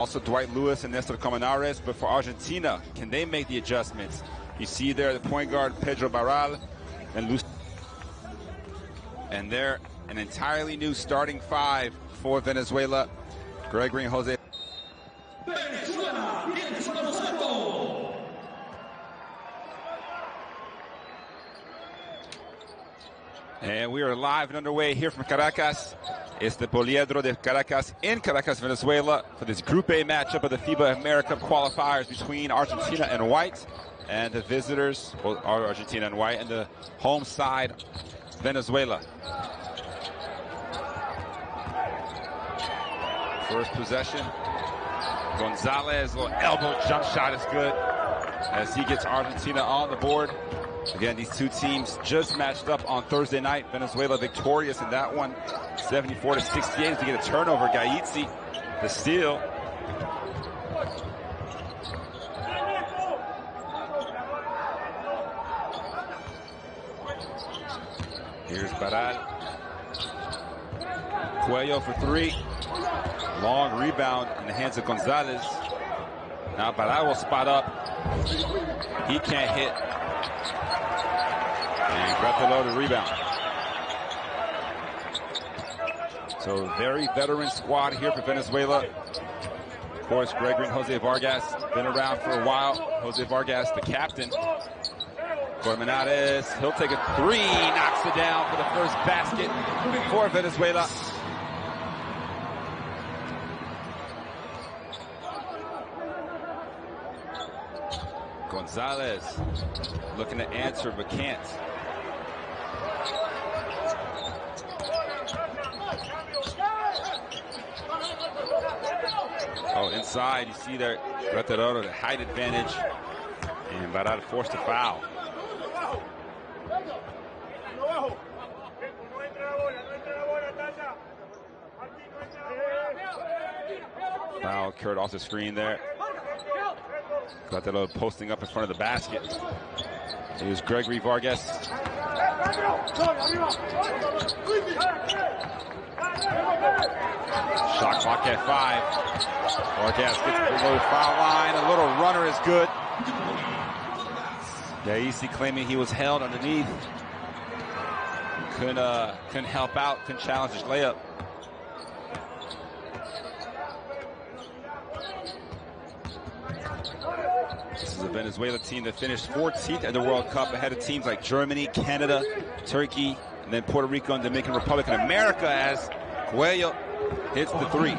Also Dwight Lewis and Nestor Colmenares, but for Argentina, can they make the adjustments? You see there the point guard Pedro Barral and they're an entirely new starting five for Venezuela. Gregory and Jose. And we are live and underway here from Caracas. It's the Poliedro de Caracas in Caracas, Venezuela, for this Group A matchup of the FIBA America qualifiers between Argentina and White, and the visitors are Argentina and White, and the home side, Venezuela. First possession, Gonzalez, little elbow jump shot is good as he gets Argentina on the board. Again, these two teams just matched up on Thursday night. Venezuela victorious in that one, 74-68 to get a turnover. Gaitzi, the steal. Here's Barral. Cuello for three. Long rebound in the hands of Gonzalez. Now Barral will spot up. He can't hit. And Barral to rebound. So very veteran squad here for Venezuela. Of course, Gregory and Jose Vargas been around for a while. Jose Vargas, the captain. Colmenares, he'll take a three, knocks it down for the first basket for Venezuela. Gonzalez looking to answer but can't. Oh, inside, you see there, Barral, the height advantage, and Barral forced a foul. Foul occurred off the screen there. Barral posting up in front of the basket. Here's Gregory Vargas. Shot clock at 5. Vargas gets below the foul line. A little runner is good. Gaitzi claiming he was held underneath. Couldn't help out. Couldn't challenge his layup. This is a Venezuela team that finished 14th in the World Cup, ahead of teams like Germany, Canada, Turkey, and then Puerto Rico and Dominican Republic and America, as Cuello hits the three.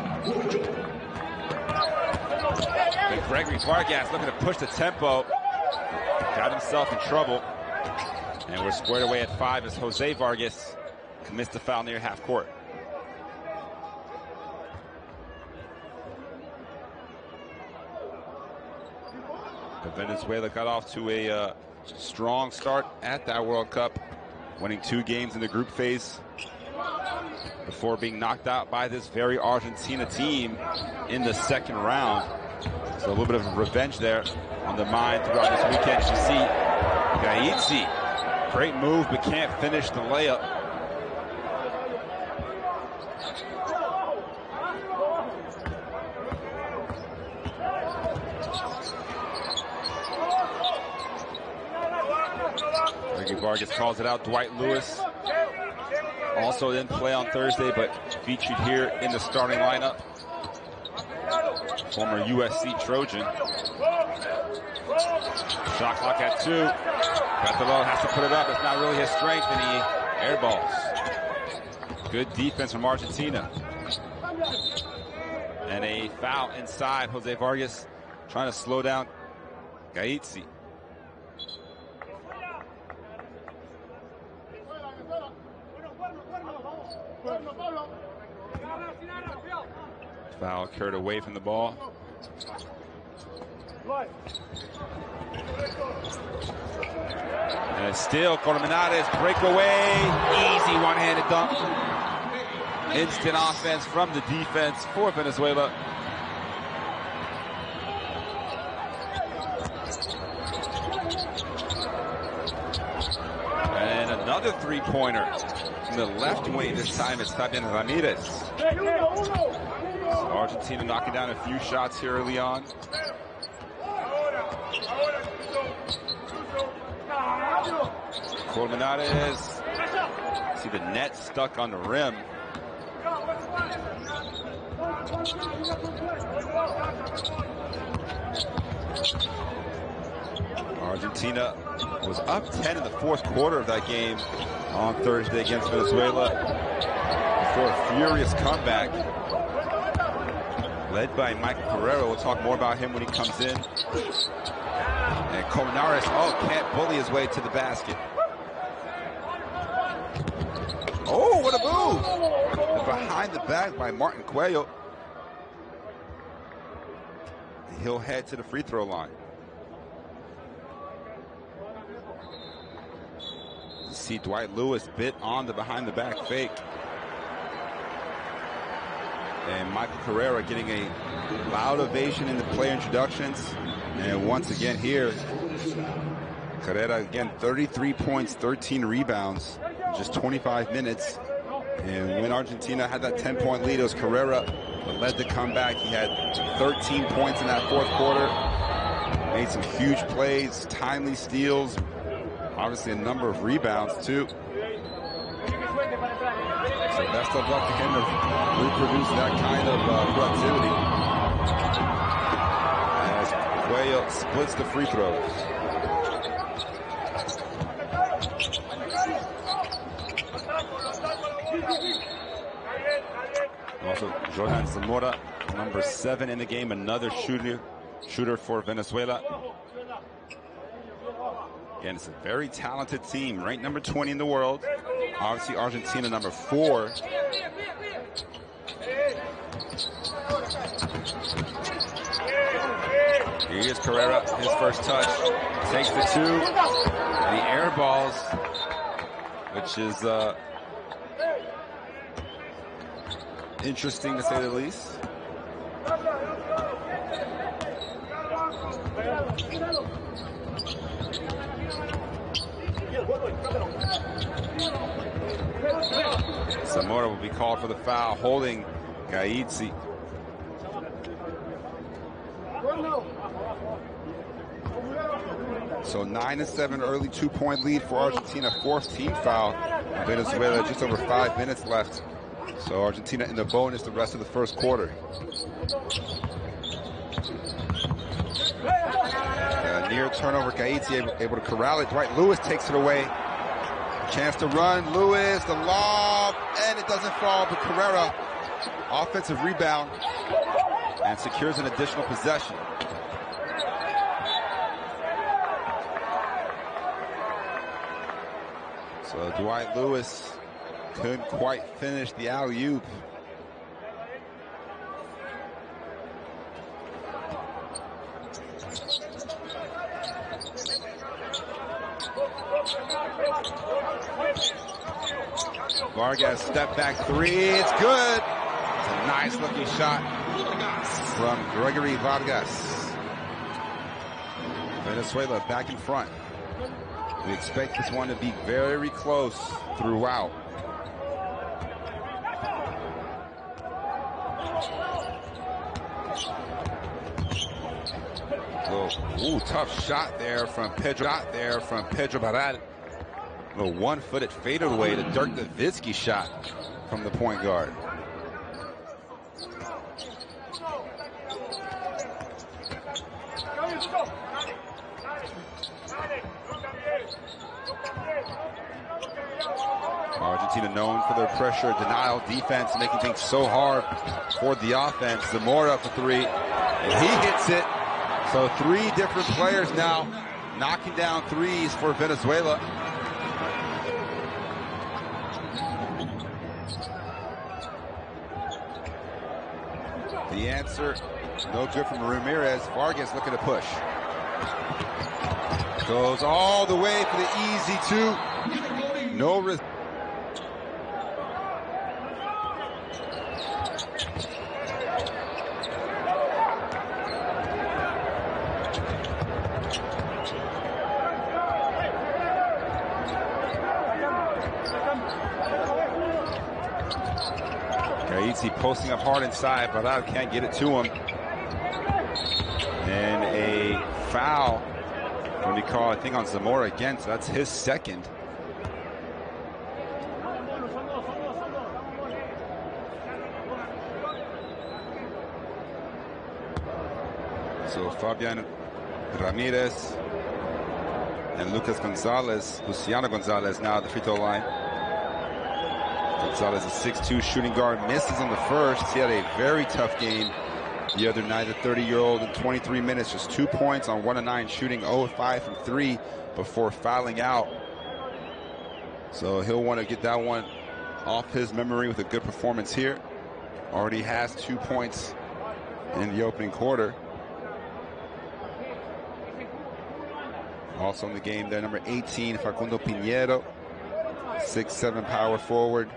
But Gregory Vargas looking to push the tempo. Got himself in trouble. And we're squared away at 5 as Jose Vargas commits the foul near half court. But Venezuela got off to a strong start at that World Cup, winning 2 games in the group phase before being knocked out by this very Argentina team in the second round. So a little bit of revenge there on the mind throughout this weekend. You see Gaitzi, great move, but can't finish the layup. Vargas calls it out. Dwight Lewis also didn't play on Thursday, but featured here in the starting lineup. Former USC Trojan. Shot clock at 2. Barral has to put it up. It's not really his strength, and he airballs. Good defense from Argentina. And a foul inside. Jose Vargas trying to slow down Gaitzi. Foul occurred away from the ball. And still, Colmenares breakaway, easy one-handed dunk. Instant offense from the defense for Venezuela. And another three-pointer from the left wing. This time it's Fabian Ramirez. Argentina knocking down a few shots here early on. Colmenares. See the net stuck on the rim. Argentina was up 10 in the fourth quarter of that game on Thursday against Venezuela before a furious comeback led by Michael Carrero. We'll talk more about him when he comes in. And Colmenares, can't bully his way to the basket. Oh, what a move! Behind the back by Martin Cuello. He'll head to the free throw line. You see Dwight Lewis bit on the behind the back fake. And Michael Carrera getting a loud ovation in the player introductions. And once again here, Carrera again 33 points, 13 rebounds, in just 25 minutes. And when Argentina had that 10-point lead, it was Carrera that led the comeback. He had 13 points in that fourth quarter. Made some huge plays, timely steals, obviously a number of rebounds too. So best of luck to him to reproduce that kind of productivity. As Cuello splits the free throws. Also, Jordan Zamora, number 7 in the game, another shooter for Venezuela. Again, it's a very talented team, ranked number 20 in the world. Obviously, Argentina number 4. Here's Carrera, his first touch, takes the 2, and he air balls, which is interesting to say the least. Zamora will be called for the foul, holding Gaitzi. So 9-7 early 2-point lead for Argentina, 4th team foul. Venezuela just over 5 minutes left. So Argentina in the bonus the rest of the first quarter. Near turnover, Gaitzi able to corral it. Dwight Lewis takes it away. Chance to run, Lewis, the lob, and it doesn't fall, but Carrera, offensive rebound, and secures an additional possession. So Dwight Lewis couldn't quite finish the alley-oop. Vargas step back 3, it's good. It's a nice looking shot from Gregory Vargas. Venezuela back in front. We expect this one to be very close throughout. Ooh, tough shot there from Pedro Barral. A one-footed fadeaway to Dirk Nowitzki shot from the point guard. Argentina known for their pressure, denial, defense, making things so hard for the offense. Zamora for 3, and he hits it. So 3 different players now knocking down threes for Venezuela. The answer, no good from Ramirez. Vargas looking to push. Goes all the way for the easy 2. No risk. Gaizzi posting up hard inside. Barral can't get it to him. And a foul going to be called, I think, on Zamora again. So that's his second. So Fabian Ramirez and Lucas Gonzalez, Luciano Gonzalez now at the free throw line. Gonzalez, a 6'2" shooting guard, misses on the first. He had a very tough game the other night. The 30-year-old in 23 minutes, just 2 points on 1 of 9 shooting, 0 of 5 from 3 before fouling out. So he'll want to get that one off his memory with a good performance here. Already has 2 points in the opening quarter. Also in the game there, number 18, Facundo Pinheiro, 6'7" power forward.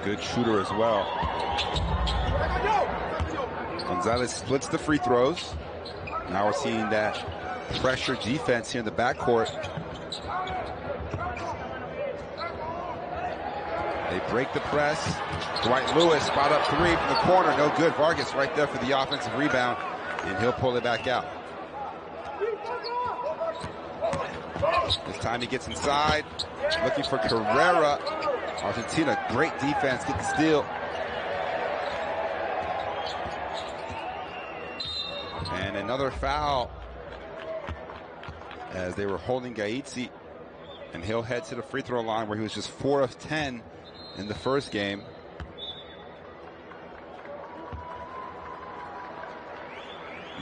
Good shooter as well. Gonzalez splits the free throws. Now we're seeing that pressure defense here in the backcourt. They break the press. Dwight Lewis spot up 3 from the corner, no good. Vargas right there for the offensive rebound, and he'll pull it back out. This time he gets inside, looking for Carrera. Argentina, great defense, get the steal. And another foul as they were holding Gaizzi, and he'll head to the free throw line where he was just 4 of 10 in the first game.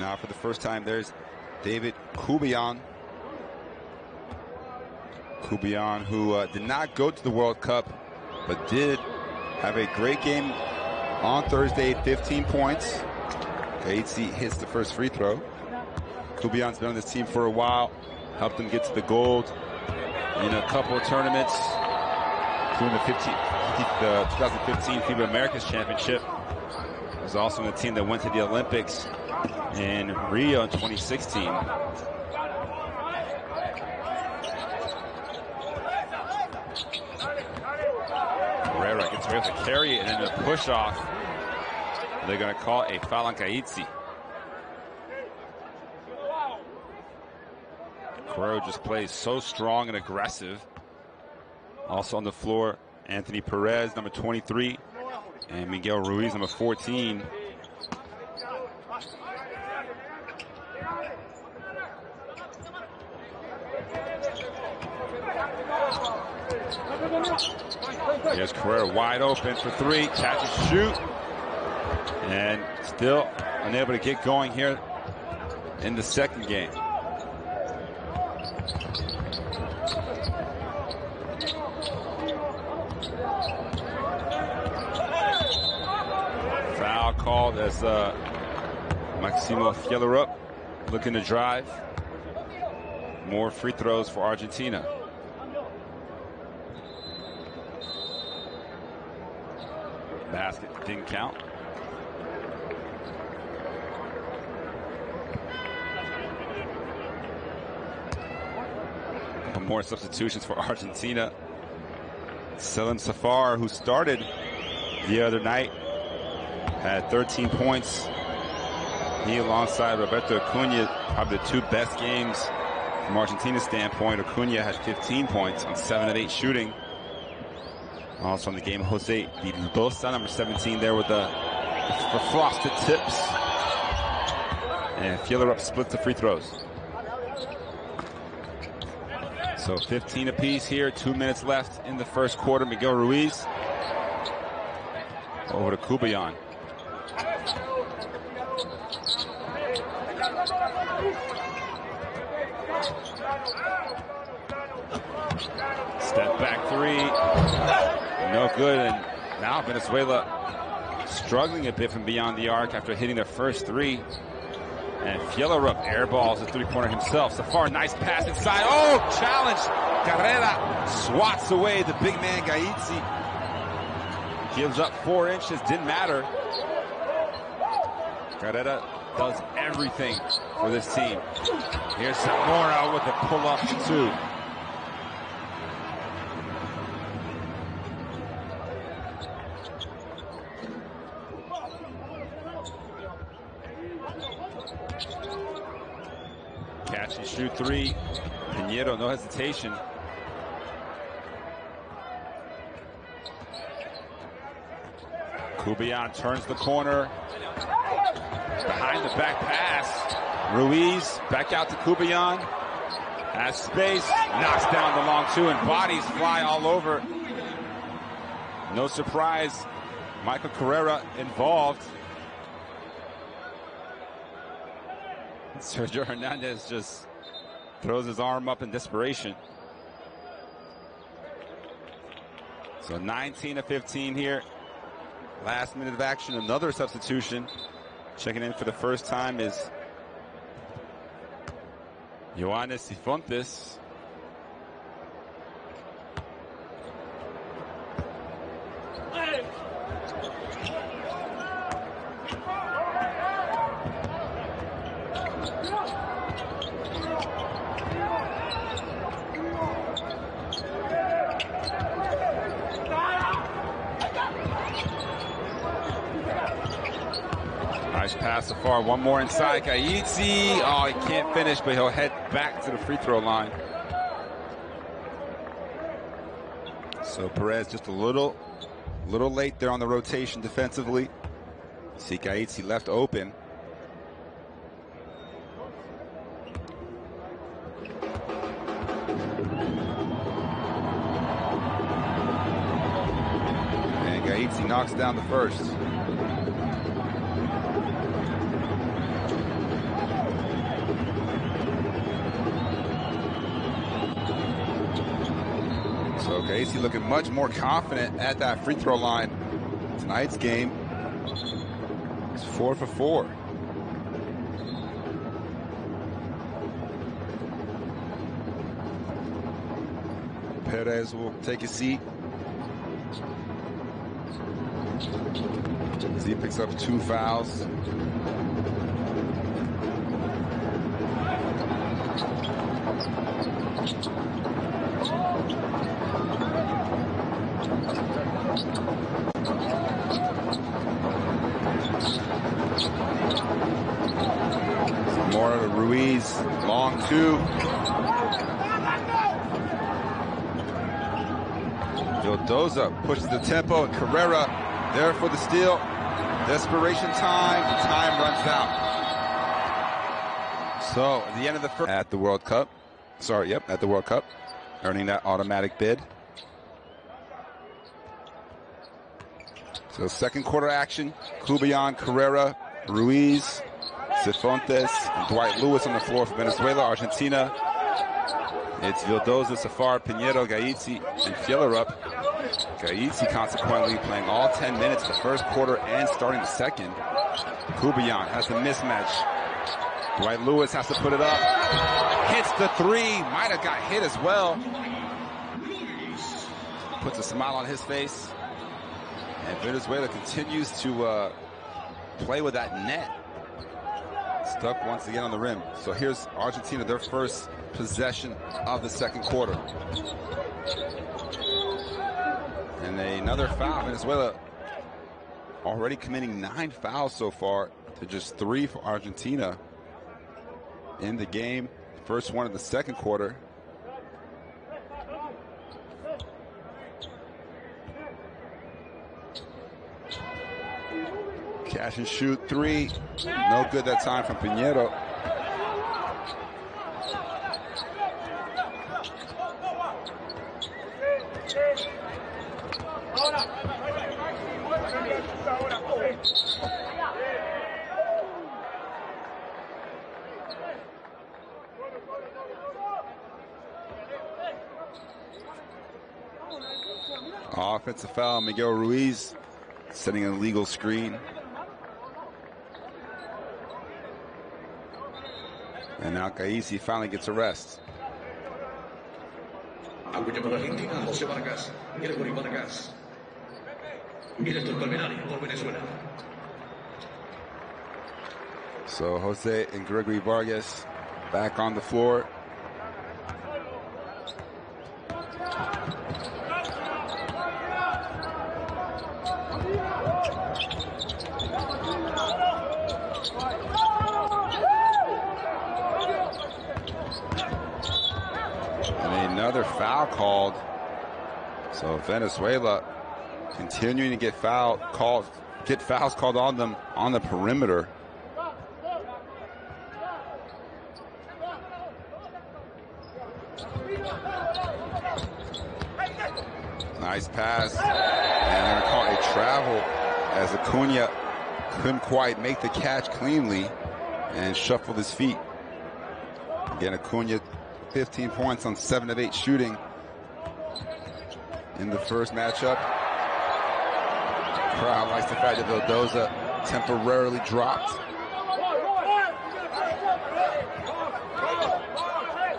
Now for the first time, there's David Kubian. Kubian, who did not go to the World Cup, but did have a great game on Thursday, 15 points. Gaizzi hits the first free throw. Kubian's been on this team for a while, helped them get to the gold in a couple of tournaments, including the 2015 FIBA Americas Championship. Was also on the team that went to the Olympics in Rio in 2016. Carrera gets away with a carry and then a push off. They're going to call a foul on Gaizzi. Carrera just plays so strong and aggressive. Also on the floor, Anthony Perez, number 23, and Miguel Ruiz, number 14. Here's Carrera wide open for 3, catch and shoot, and still unable to get going here in the second game. Foul called as Maximo Fjellerup looking to drive. More free throws for Argentina. Basket didn't count. More substitutions for Argentina. Selim Safar, who started the other night, had 13 points. He, alongside Roberto Acuna, probably the 2 best games from Argentina's standpoint. Acuna had 15 points on 7 of 8 shooting. Also in the game, Jose Vildosa, number 17, there with the frosted tips. And Fjellerup splits the free throws. So 15 apiece here, 2 minutes left in the first quarter. Miguel Ruiz over to Kubian. Step back 3. No good, and now Venezuela struggling a bit from beyond the arc after hitting their first 3. And Fjellerup airballs the 3-pointer himself. Safar, nice pass inside. Oh, challenge. Carrera swats away the big man Gaizzi. Gives up 4 inches, didn't matter. Carrera does everything for this team. Here's Zamora with a pull-up 2. Catch and shoot three. Pedro, no hesitation. Kubian turns the corner. Behind the back pass. Ruiz back out to Kubian. Has space. Knocks down the long two, and bodies fly all over. No surprise. Michael Carrera involved. Sergio Hernandez just throws his arm up in desperation. So 19-15 here. Last minute of action, another substitution. Checking in for the first time is Yohannes Cifuentes. Nice pass so far. One more inside. Gaitzi. Oh, he can't finish, but he'll head back to the free throw line. So Perez just a little late there on the rotation defensively. See Gaitzi left open. And Gaitzi knocks down the first. So Gaitzi looking much more confident at that free throw line. Tonight's game is 4 for 4. Perez will take a seat. Z picks up 2 fouls. More to Ruiz, long two. Vildoza pushes the tempo, and Carrera there for the steal. Desperation time, and time runs out. So, at the end of the first, at the World Cup. At the World Cup, earning that automatic bid. So, second quarter action, Kubian, Carrera, Ruiz, Cifuentes, and Dwight Lewis on the floor for Venezuela. Argentina, it's Vildoza, Safar, Pinheiro, Gaitzi, and Fjellerup. Gaitzi consequently playing all 10 minutes the first quarter and starting the second. Kubian has the mismatch. Dwight Lewis has to put it up. Hits the three. Might have got hit as well. Puts a smile on his face. And Venezuela continues to play with that net. Stuck once again on the rim. So here's Argentina, their first possession of the second quarter. And another foul. Venezuela already committing 9 fouls so far to just 3 for Argentina in the game. First one of the second quarter. Catch and shoot three. No good that time from Pinheiro. Offensive foul, Miguel Ruiz setting an illegal screen. And now Gaitzi finally gets a rest. Acuña por Argentina, José Vargas, Gregory Vargas. Director Colmenari por Venezuela. So Jose and Gregory Vargas back on the floor. foul called. So Venezuela continuing to get fouls called on them on the perimeter. Nice pass, and they're going to call a travel as Acuna couldn't quite make the catch cleanly and shuffled his feet. Again, Acuna 15 points on 7 of 8 shooting in the first matchup. Crowd likes the fact that Vildoza temporarily dropped.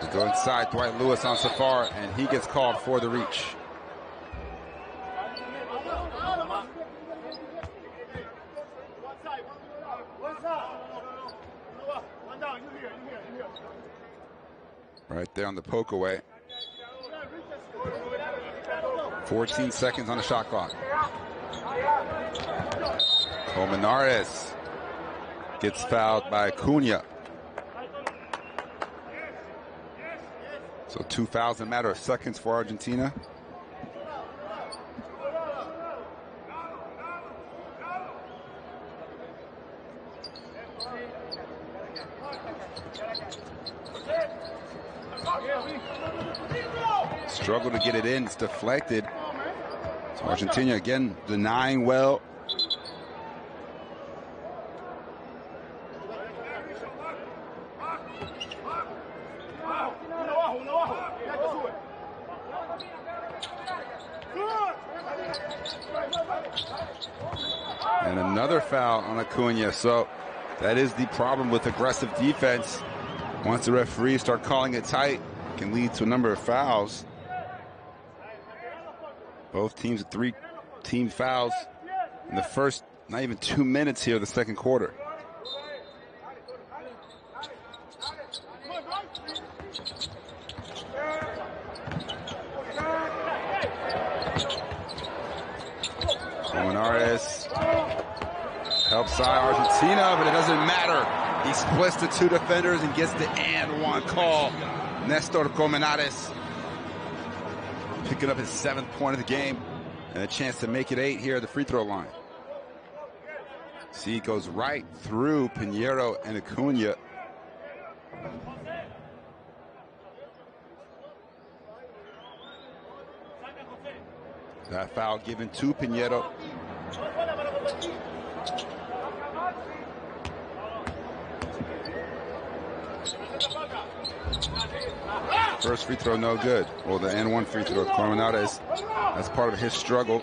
They go inside, Dwight Lewis on Safar, and he gets called for the reach. Right there on the poke away. 14 seconds on the shot clock. Colmenares gets fouled by Acuna. So 2 fouls in a matter of seconds for Argentina. Struggle to get it in, it's deflected. So Argentina again denying well. And another foul on Acuna. So that is the problem with aggressive defense. Once the referees start calling it tight, it can lead to a number of fouls. Both teams with 3 team fouls in the first, not even 2 minutes here of the second quarter. Colmenares helps side Argentina, but it doesn't matter. He splits the 2 defenders and gets the and 1 call. Nestor Colmenares picking up his 7th point of the game and a chance to make it 8 here at the free throw line. See, it goes right through Pinheiro and Acuna. That foul given to Pinheiro. First free throw, no good. Well, the N1 free throw, Colmenares, that's part of his struggle.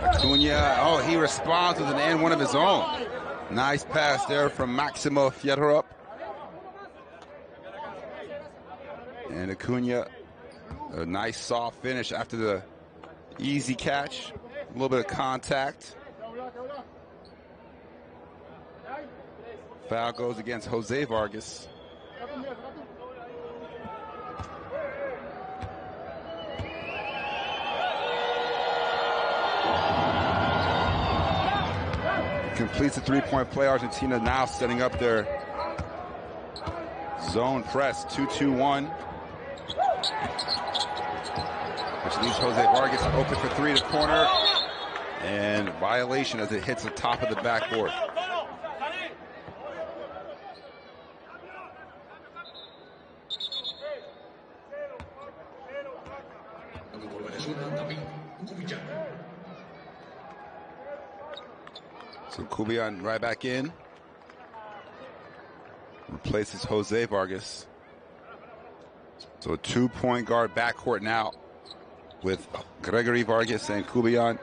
Acuna, oh, he responds with an N1 of his own. Nice pass there from Maximo Fierro. And Acuna, a nice soft finish after the easy catch. A little bit of contact. Foul goes against Jose Vargas. Completes the 3-point play. Argentina now setting up their zone press, 2-2-1. Which leaves Jose Vargas open for 3 to corner. And violation as it hits the top of the backboard. So Cubian right back in. Replaces Jose Vargas. So a 2-point guard backcourt now with Gregory Vargas and Cubian.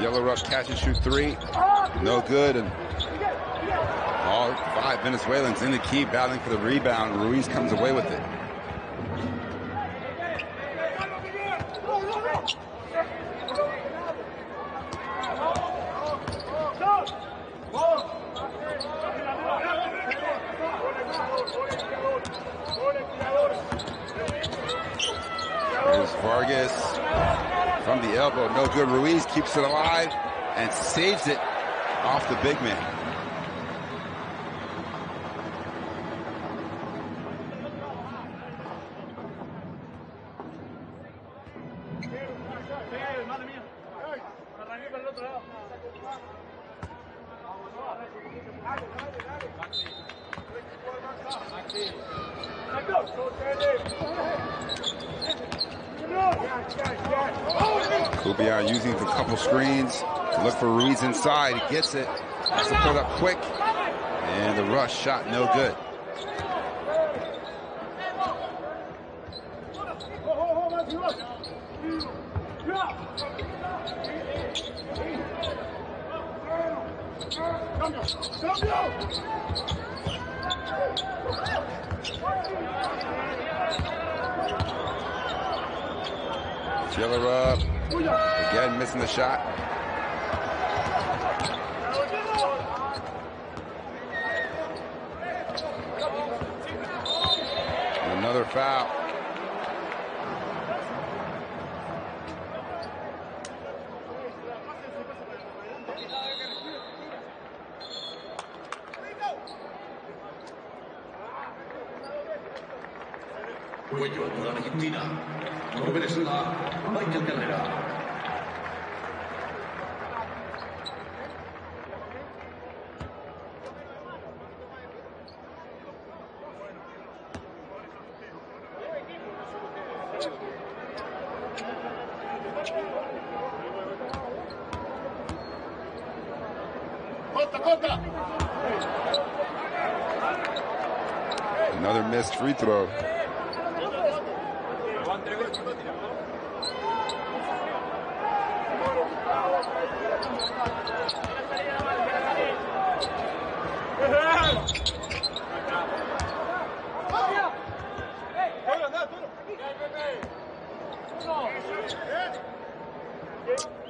Yellow Ruff catch and shoot 3. No good. And all 5 Venezuelans in the key battling for the rebound. Ruiz comes away with it. Vargas from the elbow, no good. Ruiz keeps it alive and saves it off the big man. Kubian using a couple screens to look for Ruiz inside. He gets it. Has to put up quick. And the rush shot no good. Filler up. Again, missing the shot. Another foul. Cuello por Argentina. Por Venezuela, Michael Carrera. Another missed free throw.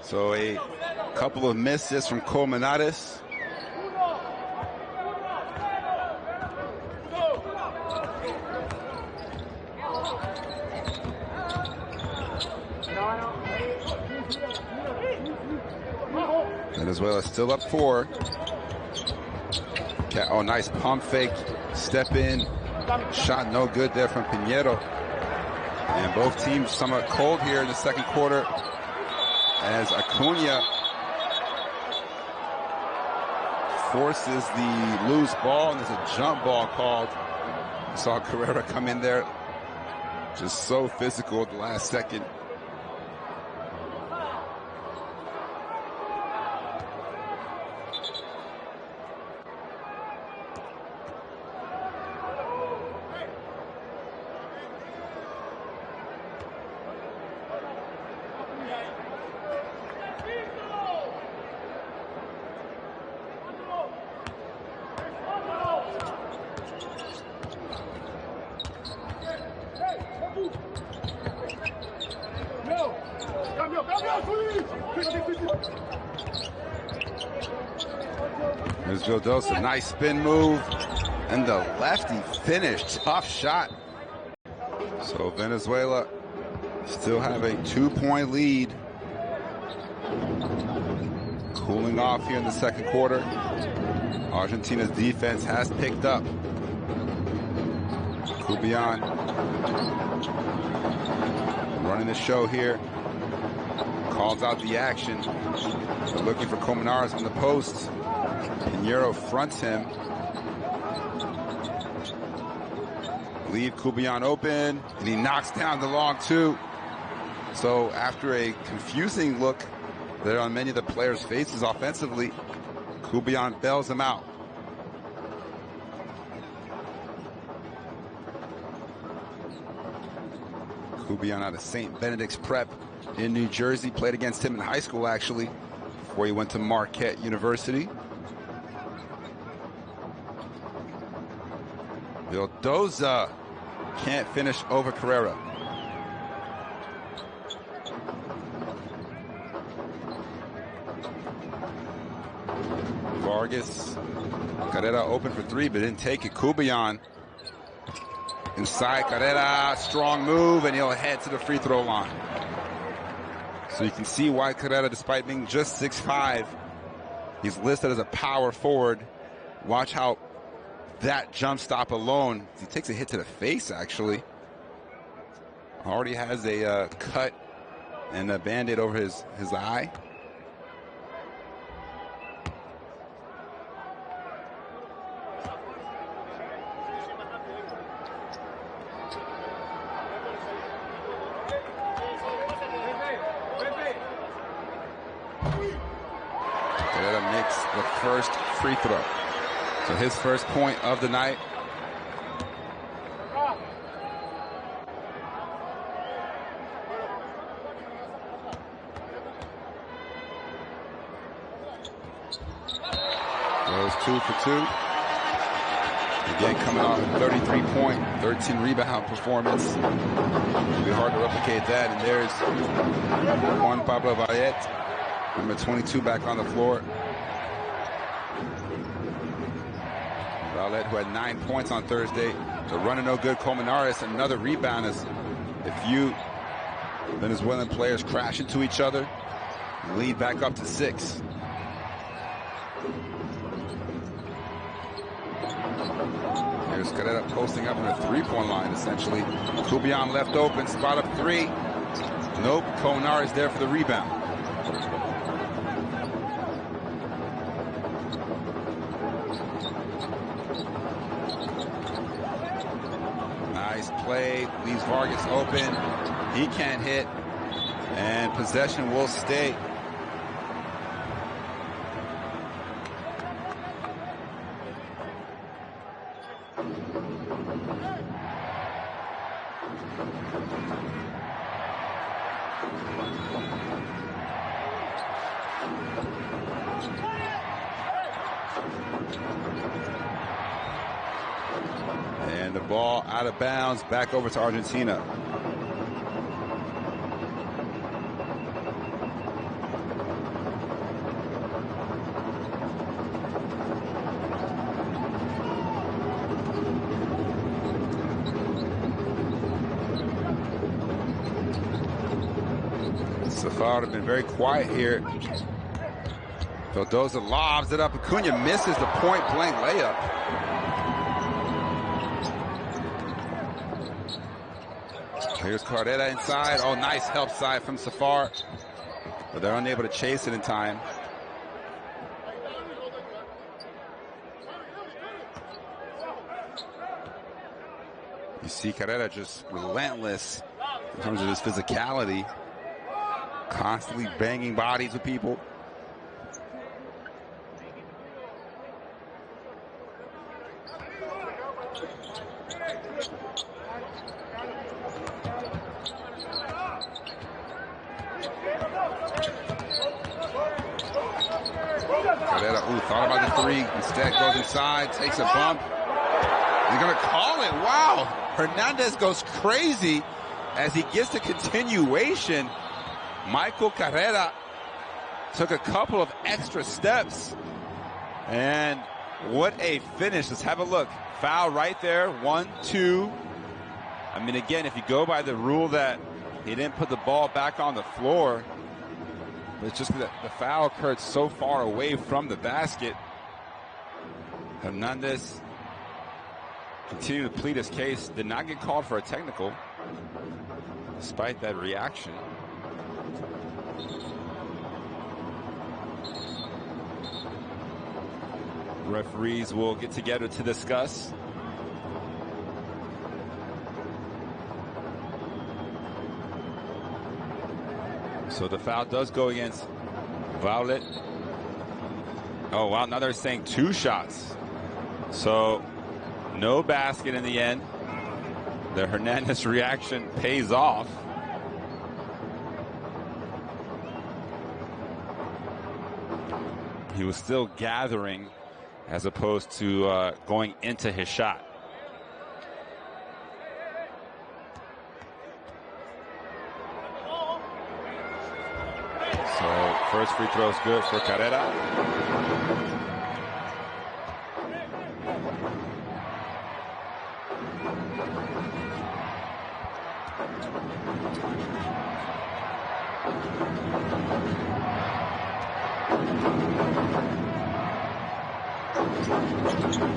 So a couple of misses from Colmenares. Venezuela still up 4. Oh, nice pump fake. Step in. Shot no good there from Pinheiro. And both teams somewhat cold here in the second quarter as Acuna forces the loose ball, and there's a jump ball called. Saw Carrera come in there just so physical at the last second. Here's Vildosa, nice spin move, and the lefty finish, tough shot. So Venezuela still have a 2-point lead. Cooling off here in the second quarter. Argentina's defense has picked up. Kubian running the show here. Calls out the action. They're looking for Colmenares on the post. Pinheiro fronts him. Leave Kubian open, and he knocks down the long 2. So after a confusing look there on many of the players' faces offensively, Kubian bails him out. Kubian out of St. Benedict's Prep in New Jersey. Played against him in high school, actually, before he went to Marquette University. Vildosa can't finish over Carrera. Vargas, Carrera open for 3, but didn't take it. Kubian Inside, Carrera, strong move, and he'll head to the free throw line. So you can see why Carrera, despite being just 6'5", he's listed as a power forward. Watch how that jump stop alone, he takes a hit to the face, actually. Already has a cut and a Band-Aid over his eye. Carrera makes the first free throw. So his first point of the night. Goes 2 for 2. Again, coming off a 33-point, 13-rebound performance. It'll be hard to replicate that. And there's Juan Pablo Vallet, number 22, back on the floor. Vallet, who had 9 points on Thursday. The runner no good. Colmenares, another rebound as a few Venezuelan players crash into each other. Lead back up to 6. Here's Carrera posting up on the three-point line, essentially. Kubian left open, spot up 3. Nope, Colmenares there for the rebound. Nice play, leaves Vargas open. He can't hit, and possession will stay. And the ball out of bounds, back over to Argentina. Safar have been very quiet here. Vildoza lobs it up. Acuna misses the point-blank layup. Here's Carrera inside. Oh, nice help side from Safar. But they're unable to chase it in time. You see Carrera just relentless in terms of his physicality. Constantly banging bodies with people. Carrera, thought about the 3. Instead goes inside, takes a bump. He's going to call it. Wow. Hernandez goes crazy as he gets the continuation. Michael Carrera took a couple of extra steps. And what a finish. Let's have a look. Foul right there. 1, 2. I mean, again, if you go by the rule that he didn't put the ball back on the floor, but it's just that the foul occurred so far away from the basket. Hernandez continued to plead his case. Did not get called for a technical, despite that reaction. Referees will get together to discuss. So the foul does go against Vallet. Oh, wow, now they're saying 2 shots. So no basket in the end. The Hernandez reaction pays off. He was still gathering as opposed to going into his shot. So first free throw is good for Carrera.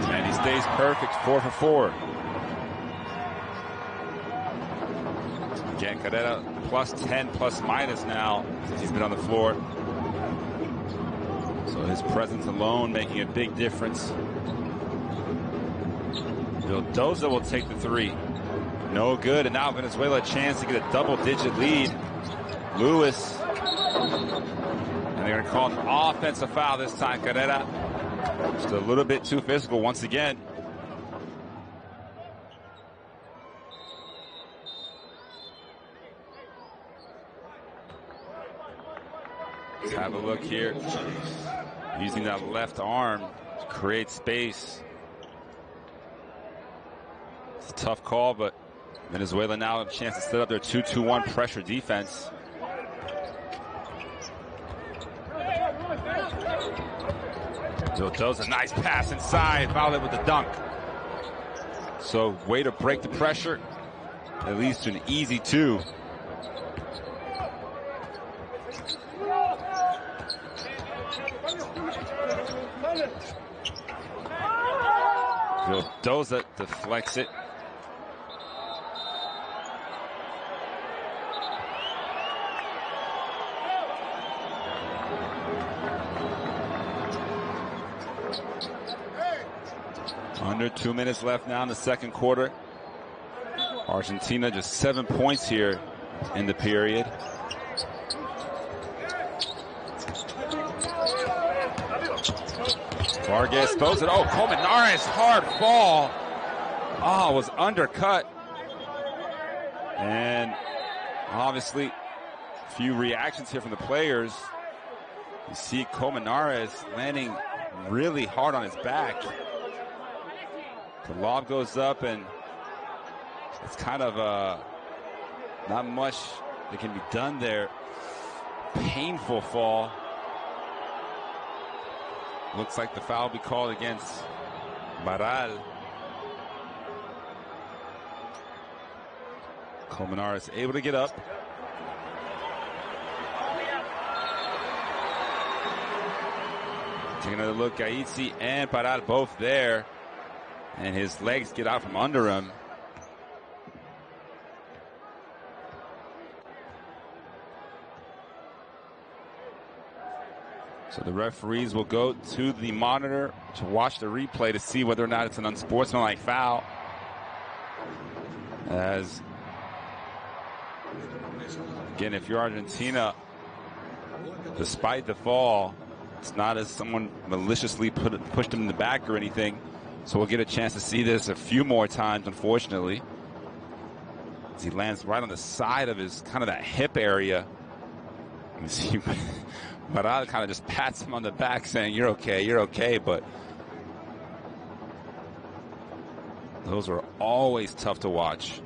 And he stays perfect, 4 for 4. Again, Carrera plus 10, plus minus now since he's been on the floor. So his presence alone making a big difference. Vildoza will take the 3. No good, and now Venezuela a chance to get a double-digit lead. Lewis. And they're going to call an offensive foul this time, Carrera. Just a little bit too physical once again. Let's have a look here. Using that left arm to create space. It's a tough call, but Venezuela now have a chance to set up their 2-2-1 pressure defense. Vildoza, a nice pass inside, fouled it with the dunk. So way to break the pressure. That leads to an easy 2. Vildoza deflects it. Under 2 minutes left now in the second quarter. Argentina just 7 points here in the period. Vargas throws it. Oh, Colmenares, hard fall. Oh, was undercut. And obviously, a few reactions here from the players. You see Colmenares landing really hard on his back. The lob goes up, and it's kind of not much that can be done there. Painful fall. Looks like the foul will be called against Barral. Colmenares able to get up. Take another look. Gaitzi and Barral both there. And his legs get out from under him. So the referees will go to the monitor to watch the replay to see whether or not it's an unsportsmanlike foul. As, again, if you're Argentina, despite the fall, it's not as someone maliciously pushed him in the back or anything. So we'll get a chance to see this a few more times, unfortunately. As he lands right on the side of his, kind of that hip area. You see, Barral kind of just pats him on the back saying, you're okay, but those are always tough to watch.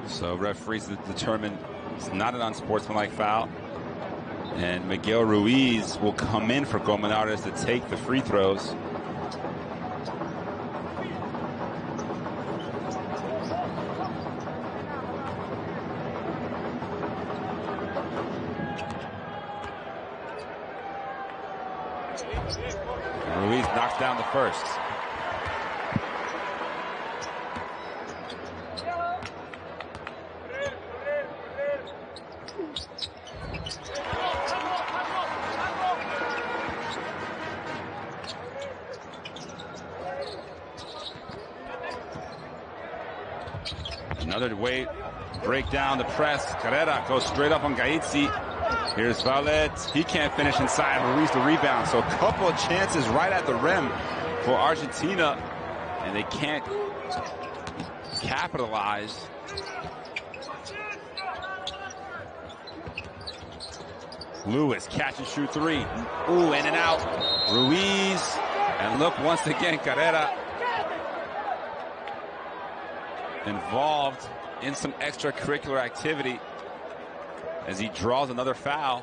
So referees determine it's not an unsportsmanlike foul. And Miguel Ruiz will come in for Colmenares to take the free throws. Ruiz knocks down the first. Another way to break down the press. Carrera goes straight up on Gaitzi. Here's Valet. He can't finish inside. Ruiz the rebound. So a couple of chances right at the rim for Argentina, and they can't capitalize. Lewis catch and shoot 3. Ooh, in and out. Ruiz. And look, once again, Carrera involved in some extracurricular activity as he draws another foul.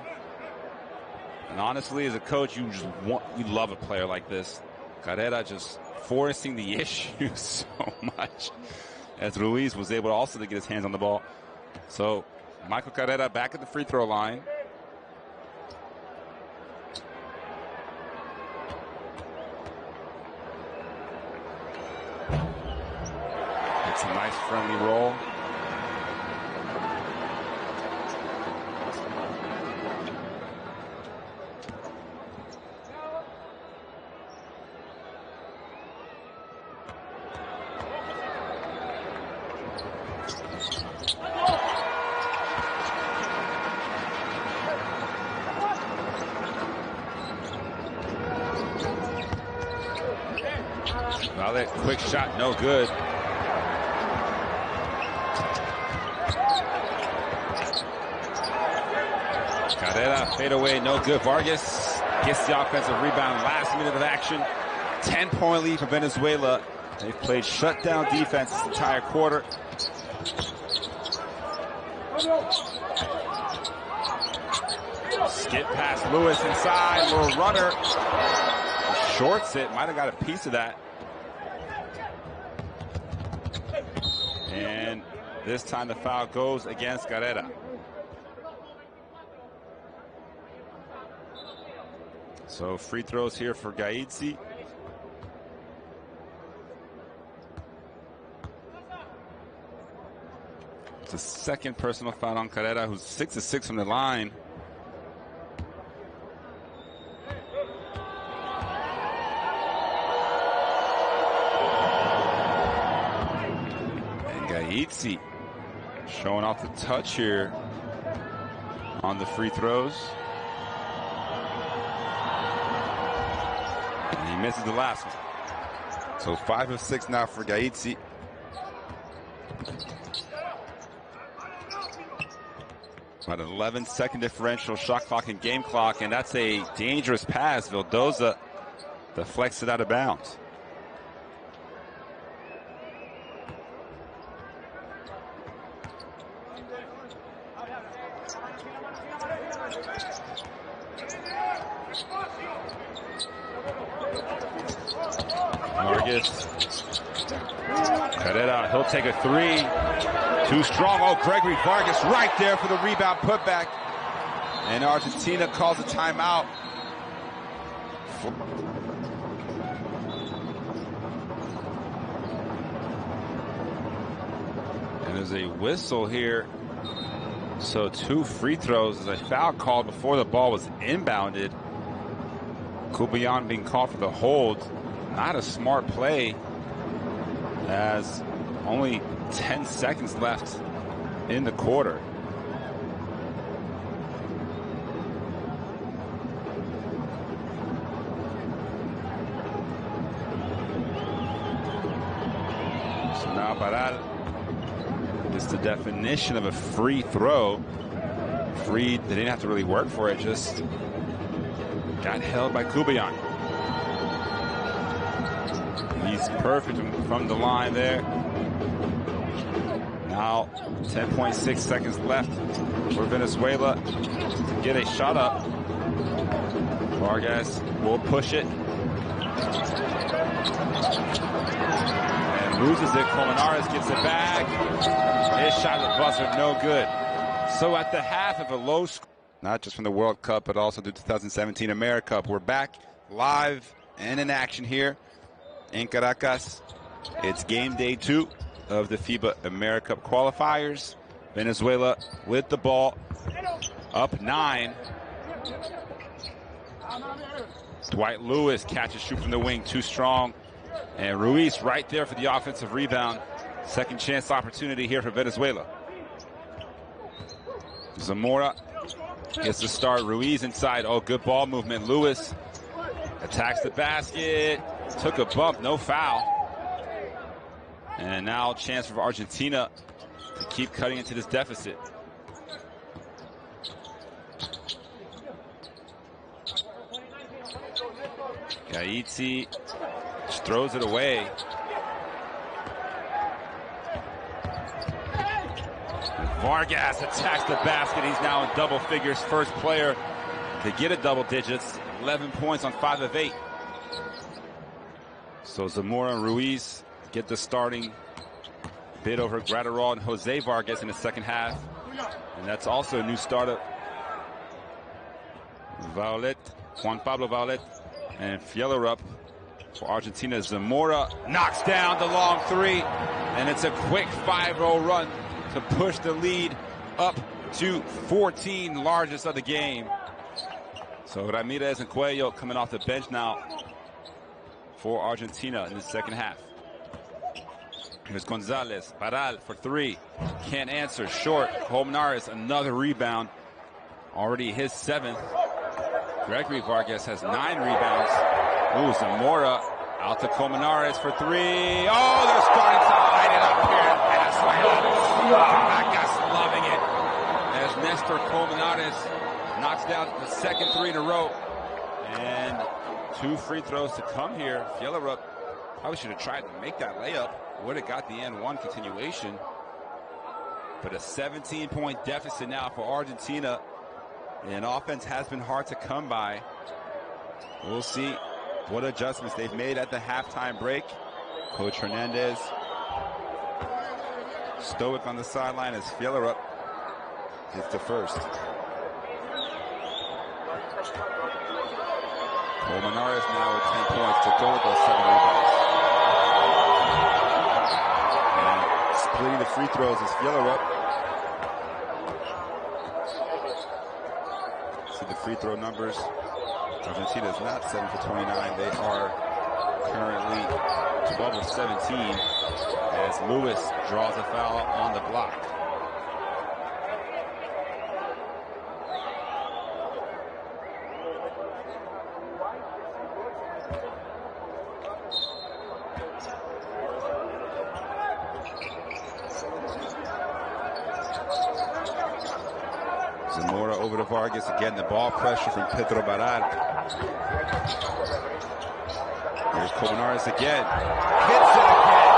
And honestly, as a coach, you love a player like this, Carrera just forcing the issue so much, as Ruiz was able also to get his hands on the ball. So Michael Carrera back at the free throw line. It's a nice friendly roll. Well, that quick shot, no good. Carrera, fade away, no good. Vargas gets the offensive rebound, last minute of action. 10-point lead for Venezuela. They've played shutdown defense this entire quarter. Skip past Lewis inside, little runner. Shorts it, might have got a piece of that. And this time the foul goes against Carrera. So free throws here for Gaitzi. It's a second personal foul on Carrera, who's 6 of 6 from the line. And Gaitzi showing off the touch here on the free throws. And he misses the last one. So 5 of 6 now for Gaitzi. About an 11-second differential, shot clock and game clock, and that's a dangerous pass. Vildoza deflects it out of bounds. Vargas. Carrera, he'll take a three. Too strong. Oh, Gregory Vargas right there for the rebound putback. And Argentina calls a timeout. And there's a whistle here. So 2 free throws. As a foul called before the ball was inbounded. Kubayan being called for the hold. Not a smart play, as only 10 seconds left in the quarter. So now Barral is the definition of a free throw. Free, they didn't have to really work for it, just got held by Kubayan. He's perfect from the line there. Now 10.6 seconds left for Venezuela to get a shot up. Vargas will push it. And loses it. Colmenares gets it back. His shot at the buzzer, no good. So at the half of a low score, not just from the World Cup, but also the 2017 America Cup, we're back live and in action here in Caracas. It's game day 2 of the FIBA America Cup qualifiers. Venezuela with the ball, up 9. Dwight Lewis catches shoot from the wing, too strong. And Ruiz right there for the offensive rebound. Second chance opportunity here for Venezuela. Zamora gets the start. Ruiz inside. Oh, good ball movement. Lewis attacks the basket. Took a bump, no foul. And now a chance for Argentina to keep cutting into this deficit. Gaitzi just throws it away. Vargas attacks the basket. He's now in double figures. First player to get a double digits. 11 points on 5 of 8. So Zamora and Ruiz get the starting bid over Graterol and Jose Vargas in the second half. And that's also a new startup. Juan Pablo Violet and Fjellerup for Argentina. Zamora knocks down the long three, and it's a quick 5-0 run to push the lead up to 14, largest of the game. So Ramirez and Cuello coming off the bench now for Argentina in the second half. Here's Gonzalez, Barral for three, can't answer, short. Colmenares, another rebound, already his 7th. Gregory Vargas has 9 rebounds. Ooh, Zamora out to Colmenares for three. Oh, they're starting to light it up here in Venezuela. Vargas loving it as Nestor Colmenares knocks down the second 3 in a row. And 2 free throws to come here. Fjellerup probably should have tried to make that layup. Would have got the N1 continuation. But a 17-point deficit now for Argentina. And offense has been hard to come by. We'll see what adjustments they've made at the halftime break. Coach Hernandez stoic on the sideline as Fjellerup hits the first. Colmenares now with 10 points to go with those 7 rebounds. And splitting the free throws is Fjellerup. See the free throw numbers. Argentina is not 7 for 29. They are currently 12 of 17 as Lewis draws a foul on the block. Zamora over to Vargas again. The ball pressure from Pedro Barral. Here's Colmenares again. Hits it again.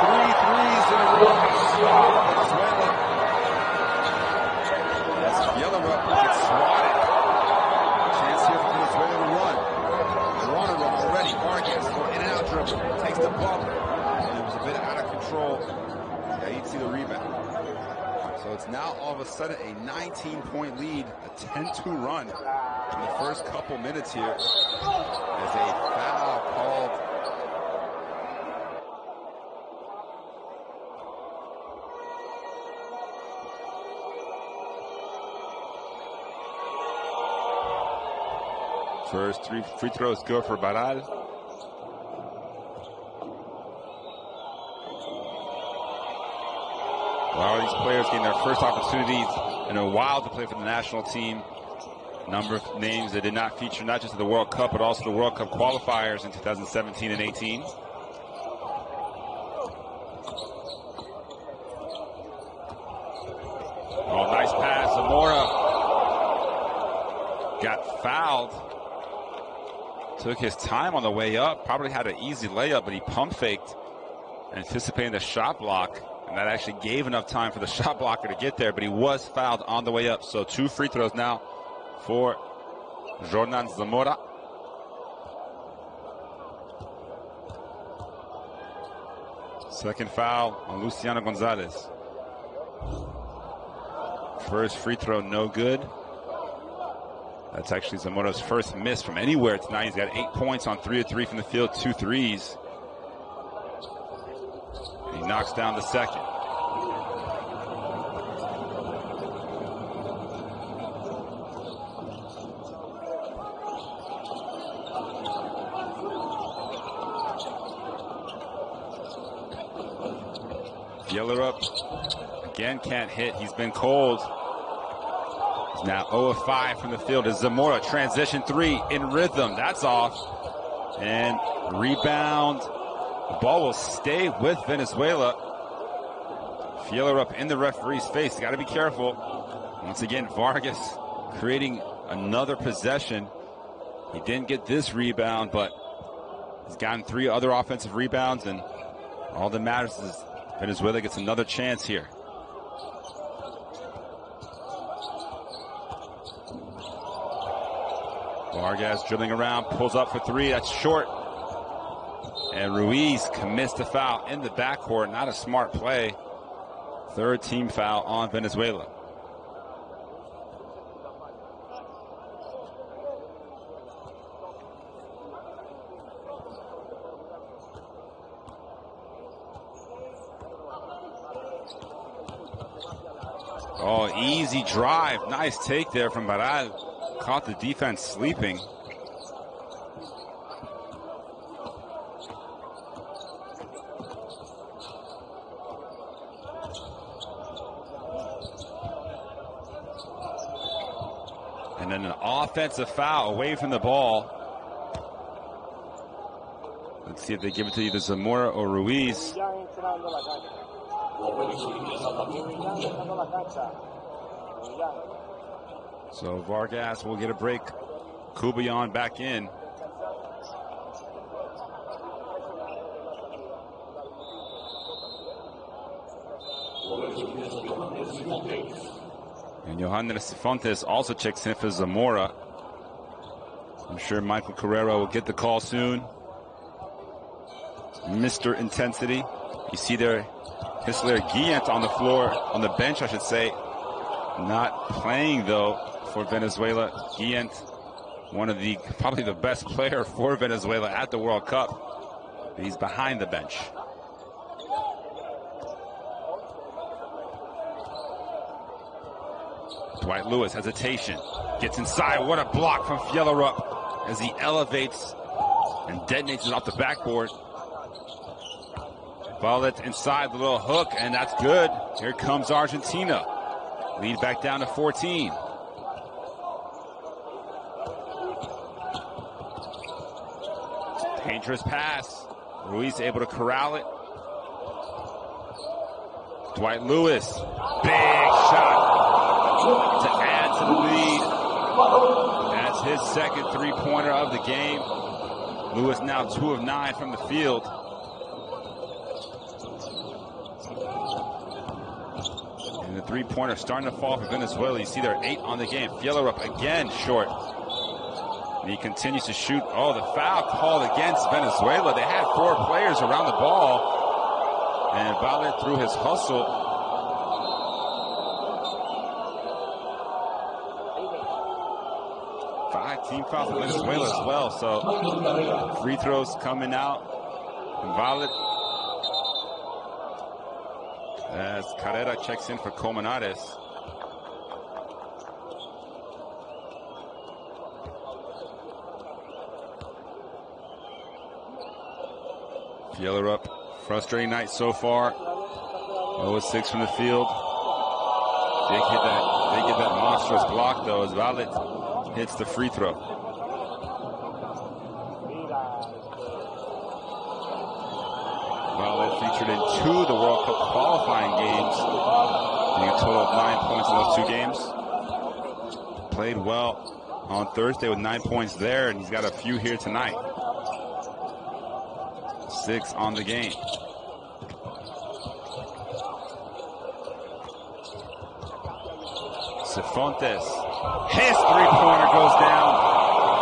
3 threes in a row. Venezuela. As Fjellerup gets swatted. Chance here for Venezuela to run. They're on a run already. Vargas for in and out dribble. Takes the bump. And it was a bit out of control. Yeah, you'd see the rebound. So it's now all of a sudden a 19-point lead, a 10-2 run in the first couple minutes here as a foul called. First 3 free throws go for Barral. A lot of these players getting their first opportunities in a while to play for the national team. Number of names that did not feature not just at the World Cup, but also the World Cup qualifiers in 2017 and 18. Oh, nice pass. Zamora got fouled. Took his time on the way up. Probably had an easy layup, but he pump faked, anticipating the shot block. And that actually gave enough time for the shot blocker to get there, but he was fouled on the way up. So 2 free throws now for Jordan Zamora. Second foul on Luciano Gonzalez. First free throw, no good. That's actually Zamora's first miss from anywhere tonight. He's got 8 points on 3 of 3 from the field, 2 threes. He knocks down the second. Fjellerup again can't hit. He's been cold. He's now 0 of 5 from the field. As Zamora transition 3 in rhythm. That's off. And rebound. The ball will stay with Venezuela. Fjellerup in the referee's face. Got to be careful. Once again, Vargas creating another possession. He didn't get this rebound, but he's gotten 3 other offensive rebounds, and all that matters is Venezuela gets another chance here. Vargas dribbling around, pulls up for 3. That's short. And Ruiz commits the foul in the backcourt. Not a smart play. Third team foul on Venezuela. Oh, easy drive. Nice take there from Barral. Caught the defense sleeping. And then an offensive foul away from the ball. Let's see if they give it to either Zamora or Ruiz. So Vargas will get a break. Kubayan back in. And Johannes Fontes also checks in for Zamora. I'm sure Michael Carrera will get the call soon. Mr. Intensity. You see there, Hisler Guillant on the floor, on the bench, I should say. Not playing, though, for Venezuela. Guillant, probably the best player for Venezuela at the World Cup. He's behind the bench. Dwight Lewis, hesitation, gets inside. What a block from Fjellerup as he elevates and detonates it off the backboard. Vallet inside the little hook, and that's good. Here comes Argentina. Lead back down to 14. Dangerous pass. Ruiz able to corral it. Dwight Lewis, big shot to add to the lead. That's his second three-pointer of the game. Lewis now 2 of 9 from the field. And the three-pointer starting to fall for Venezuela. You see there are 8 on the game. Fjellerup again short. And he continues to shoot. Oh, the foul called against Venezuela. They had 4 players around the ball. And Vallet through his hustle. Team foul for Venezuela as well. So free throws coming out. And Vallet, as Carrera checks in for Colmenares. Fjellerup, frustrating night so far. 0-6 from the field. They get that monstrous block though as Vallet hits the free throw. Vallet featured in 2 of the World Cup qualifying games, getting a total of 9 points in those 2 games. Played well on Thursday with 9 points there, and he's got a few here tonight. 6 on the game. Cifuentes, his three-pointer goes down.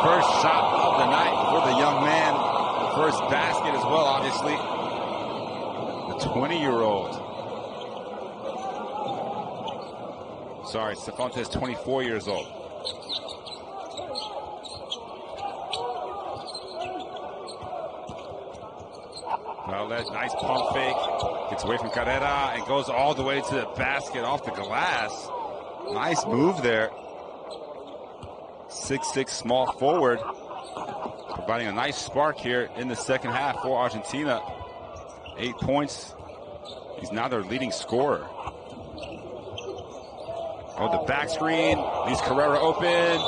First shot of the night for the young man. First basket as well, obviously. The 20-year-old. Sorry, Cifuentes, 24 years old. Well, that nice pump fake. Gets away from Carrera and goes all the way to the basket off the glass. Nice move there. 6'6" small forward. Providing a nice spark here in the second half for Argentina. 8 points. He's now their leading scorer. Oh, the back screen. Leaves Carrera open. And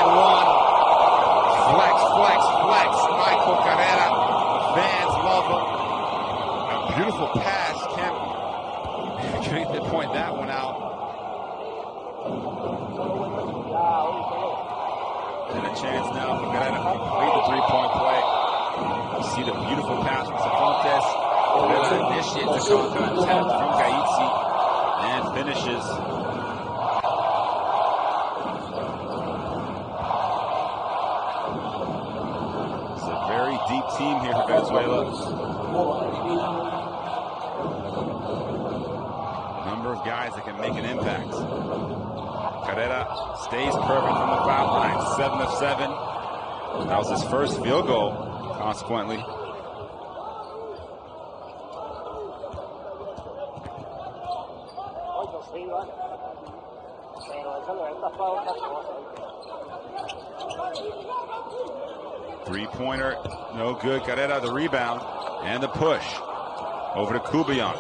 one. Flex, flex, flex. Michael Carrera. Fans love him. A beautiful pass. Can't point that one out. And a chance now for Carrera to complete the three-point play. You see the beautiful pass from Cifuentes. Carrera initiates a counter attack from Gaitzi and finishes. It's a very deep team here for Venezuela. Number of guys that can make an impact. Carrera stays perfect from the foul line, 7 of 7. That was his first field goal, consequently. Three-pointer, no good. Carrera, the rebound, and the push. Over to Kubian.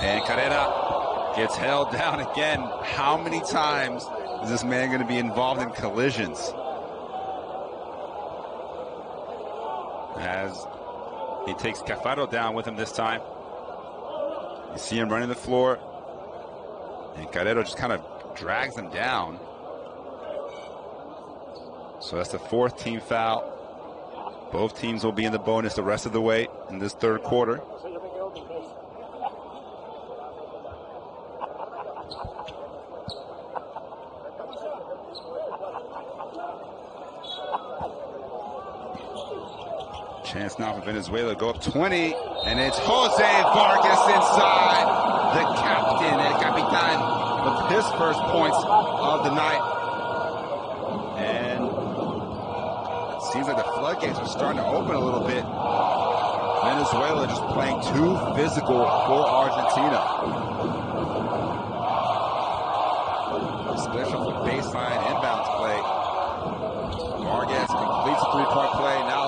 And Carrera gets held down again. How many times is this man going to be involved in collisions? As he takes Cafaro down with him this time. You see him running the floor. And Carrera just kind of drags him down. So that's the 4th team foul. Both teams will be in the bonus the rest of the way in this third quarter. Chance now for Venezuela to go up 20, and it's Jose Vargas inside. The captain, El Capitan, with his first points of the night. And it seems like the floodgates are starting to open a little bit. Venezuela just playing too physical for Argentina. Especially for baseline inbounds play. Vargas completes a three-point play. Now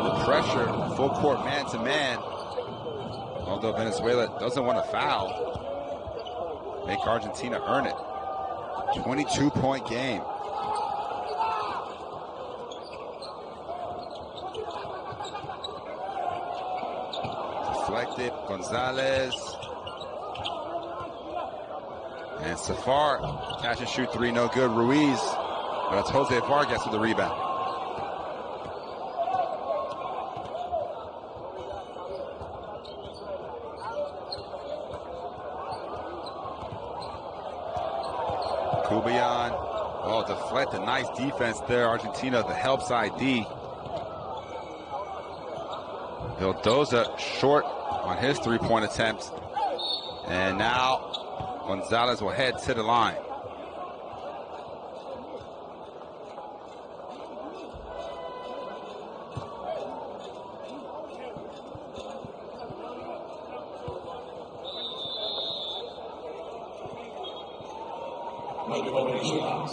the pressure, full court man-to-man. Although Venezuela doesn't want to foul, make Argentina earn it. 22-point game. Deflected, Gonzalez. And Safar, catch and shoot three, no good. Ruiz, but it's Jose Vargas with the rebound. Kubian, oh, deflected, nice defense there. Argentina, the help side D. Vildoza short on his three-point attempt. And now Gonzalez will head to the line.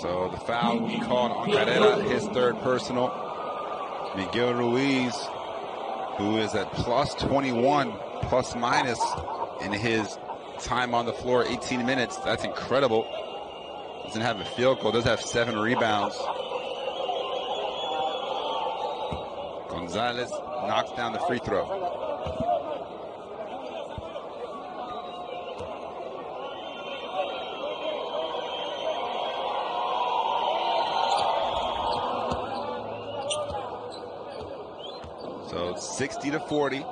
So the foul will be called on Carrera, his third personal. Miguel Ruiz, who is at plus 21, plus minus in his time on the floor, 18 minutes. That's incredible. Doesn't have a field goal, does have 7 rebounds. Gonzalez knocks down the free throw. So 60-40,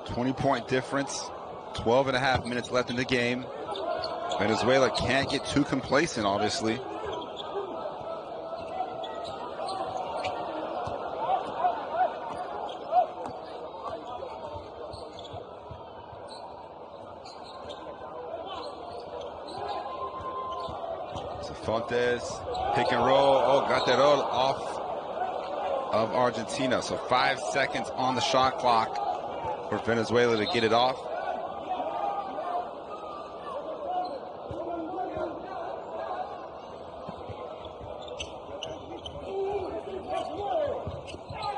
20-point difference, 12 and a half minutes left in the game. Venezuela can't get too complacent, obviously. Fontes, pick and roll. Oh, got that roll off of Argentina. So 5 seconds on the shot clock for Venezuela to get it off.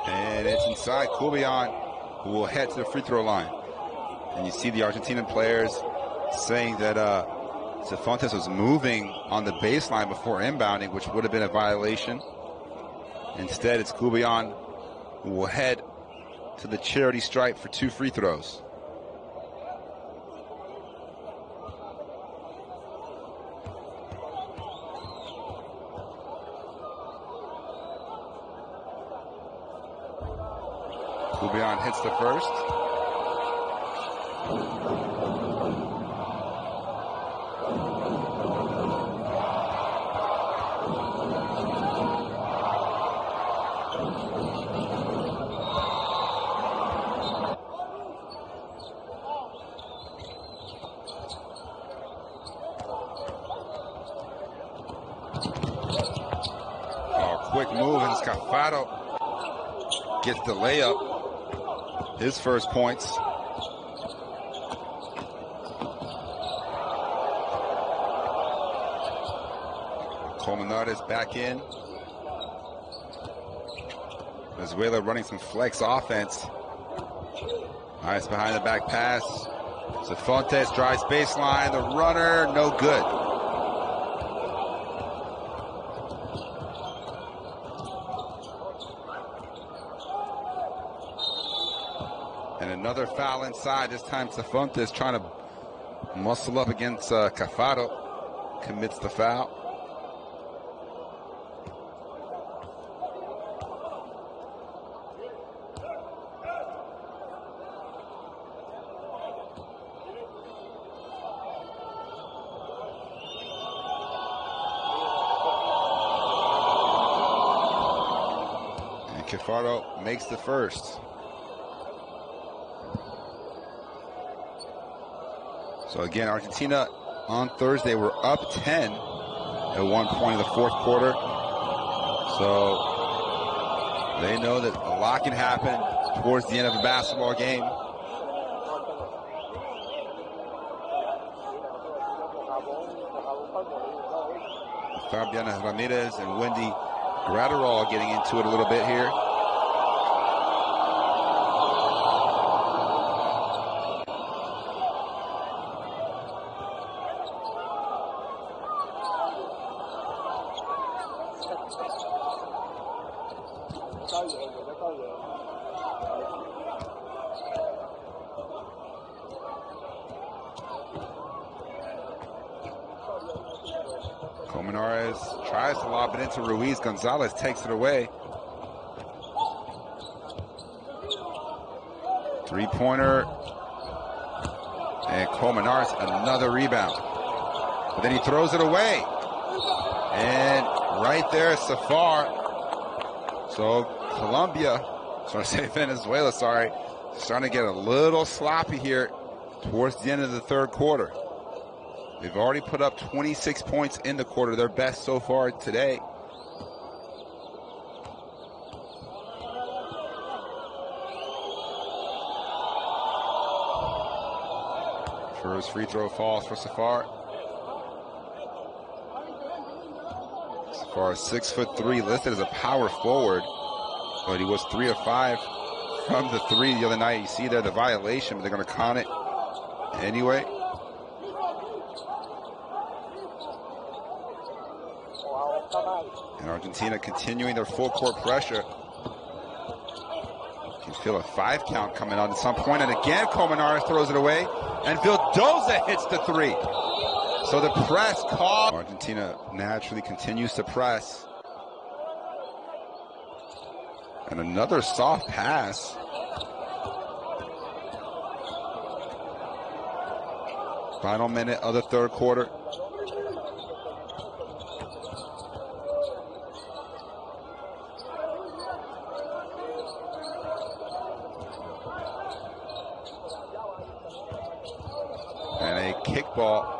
And it's inside. Kubian, who will head to the free throw line. And you see the Argentinian players saying that Fontes was moving on the baseline before inbounding, which would have been a violation. Instead, it's Kubian who will head to the charity stripe for 2 free throws. Kubian hits the first. as Cafaro gets the layup, his first points. Colmenares back in. Venezuela running some flex offense. Nice behind the back pass. Cifuentes drives baseline. The runner, no good. And another foul inside. This time Cifuentes trying to muscle up against Cafaro. Commits the foul. Cafaro makes the first. So again, Argentina on Thursday were up 10 at one point in the fourth quarter. So they know that a lot can happen towards the end of a basketball game. Fabiana Ramirez and Wendy Gratterall getting into it a little bit here. Colmenares tries to lob it into Ruiz. Gonzalez takes it away. Three-pointer. And Colmenares, another rebound. But then he throws it away. And right there, Safar. So Colombia, Venezuela, starting to get a little sloppy here towards the end of the third quarter. They've already put up 26 points in the quarter, their best so far today. First free throw falls for Safar. Safar is 6'3", listed as a power forward, but he was 3 of 5 from the three the other night. You see there the violation, but they're going to count it anyway. And Argentina continuing their full court pressure. You can feel a 5 count coming on at some point. And again, Colmenares throws it away. And Vildoza hits the three. So the press call. Argentina naturally continues to press. And another soft pass. Final minute of the third quarter. And a kickball.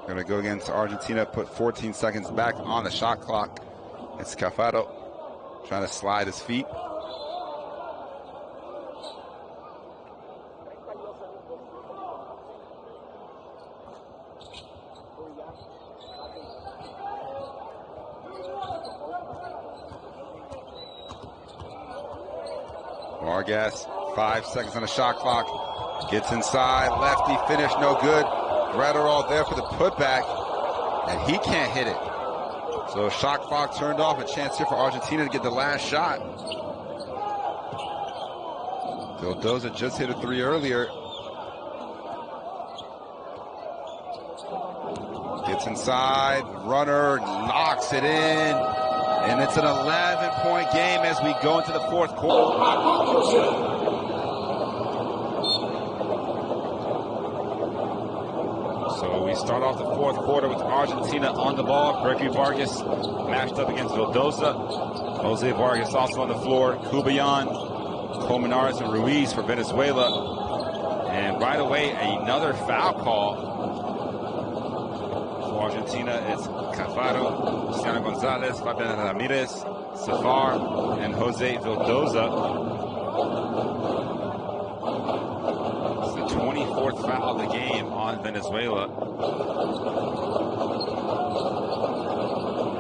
Going to go against Argentina, put 14 seconds back on the shot clock. It's Cafaro trying to slide his feet. Vargas, 5 seconds on the shot clock. Gets inside, lefty finish, no good. Gratterall there for the putback, and he can't hit it. So shot clock turned off, a chance here for Argentina to get the last shot. Vildoza just hit a three earlier. Gets inside, runner knocks it in, and it's an 11-point game as we go into the fourth quarter. So we start off the fourth quarter with Argentina on the ball. Gregory Vargas matched up against Vildoza. Jose Vargas also on the floor. Cubayan, Colmenares, and Ruiz for Venezuela. And right away, another foul call for Argentina is Cafaro, Luciano Gonzalez, Fabian Ramirez, Safar, and Jose Vildoza. It's the 24th foul of the game on Venezuela.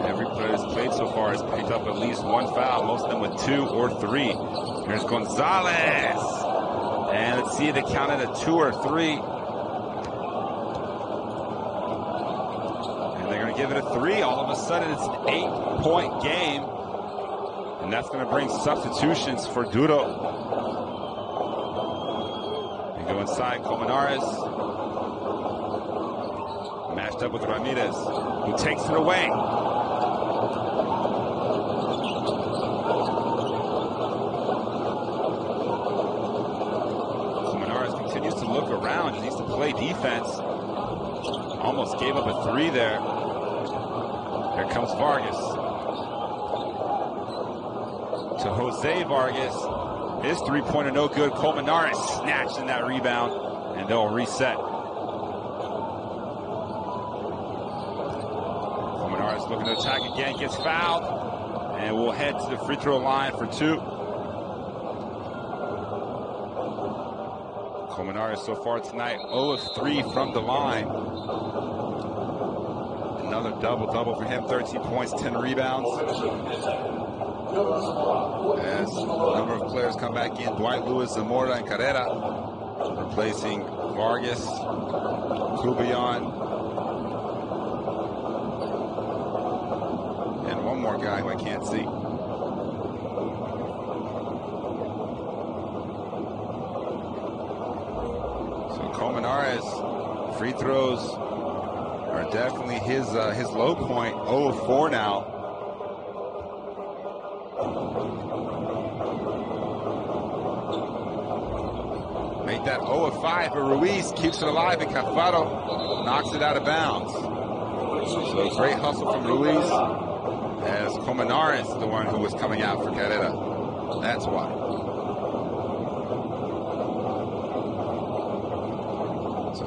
Every player that's played so far has picked up at least one foul, most of them with 2 or 3. Here's Gonzalez. And let's see if they counted a 2 or 3. And they're going to give it a 3. All of a sudden, it's an 8-point game. And that's going to bring substitutions for Duro. They go inside, Colmenares. Matched up with Ramirez, who takes it away. Look around, he needs to play defense. Almost gave up a 3 there. Here comes Vargas. To Jose Vargas. His 3-pointer no good. Colmenares snatched in that rebound, and they'll reset. Colmenares looking to attack again, gets fouled, and we'll head to the free throw line for 2. Colmenares so far tonight, 0 of 3 from the line. Another double-double for him, 13 points, 10 rebounds. As a number of players come back in, Dwight Lewis, Zamora, and Carrera, replacing Vargas, Kubion, and one more guy who I can't see. Colmenares, free throws are definitely his low point. 0 of 4 now. Make that 0 of 5, but Ruiz keeps it alive, and Cafaro knocks it out of bounds. So great hustle from Ruiz, as Colmenares is the one who was coming out for Carrera. That's why.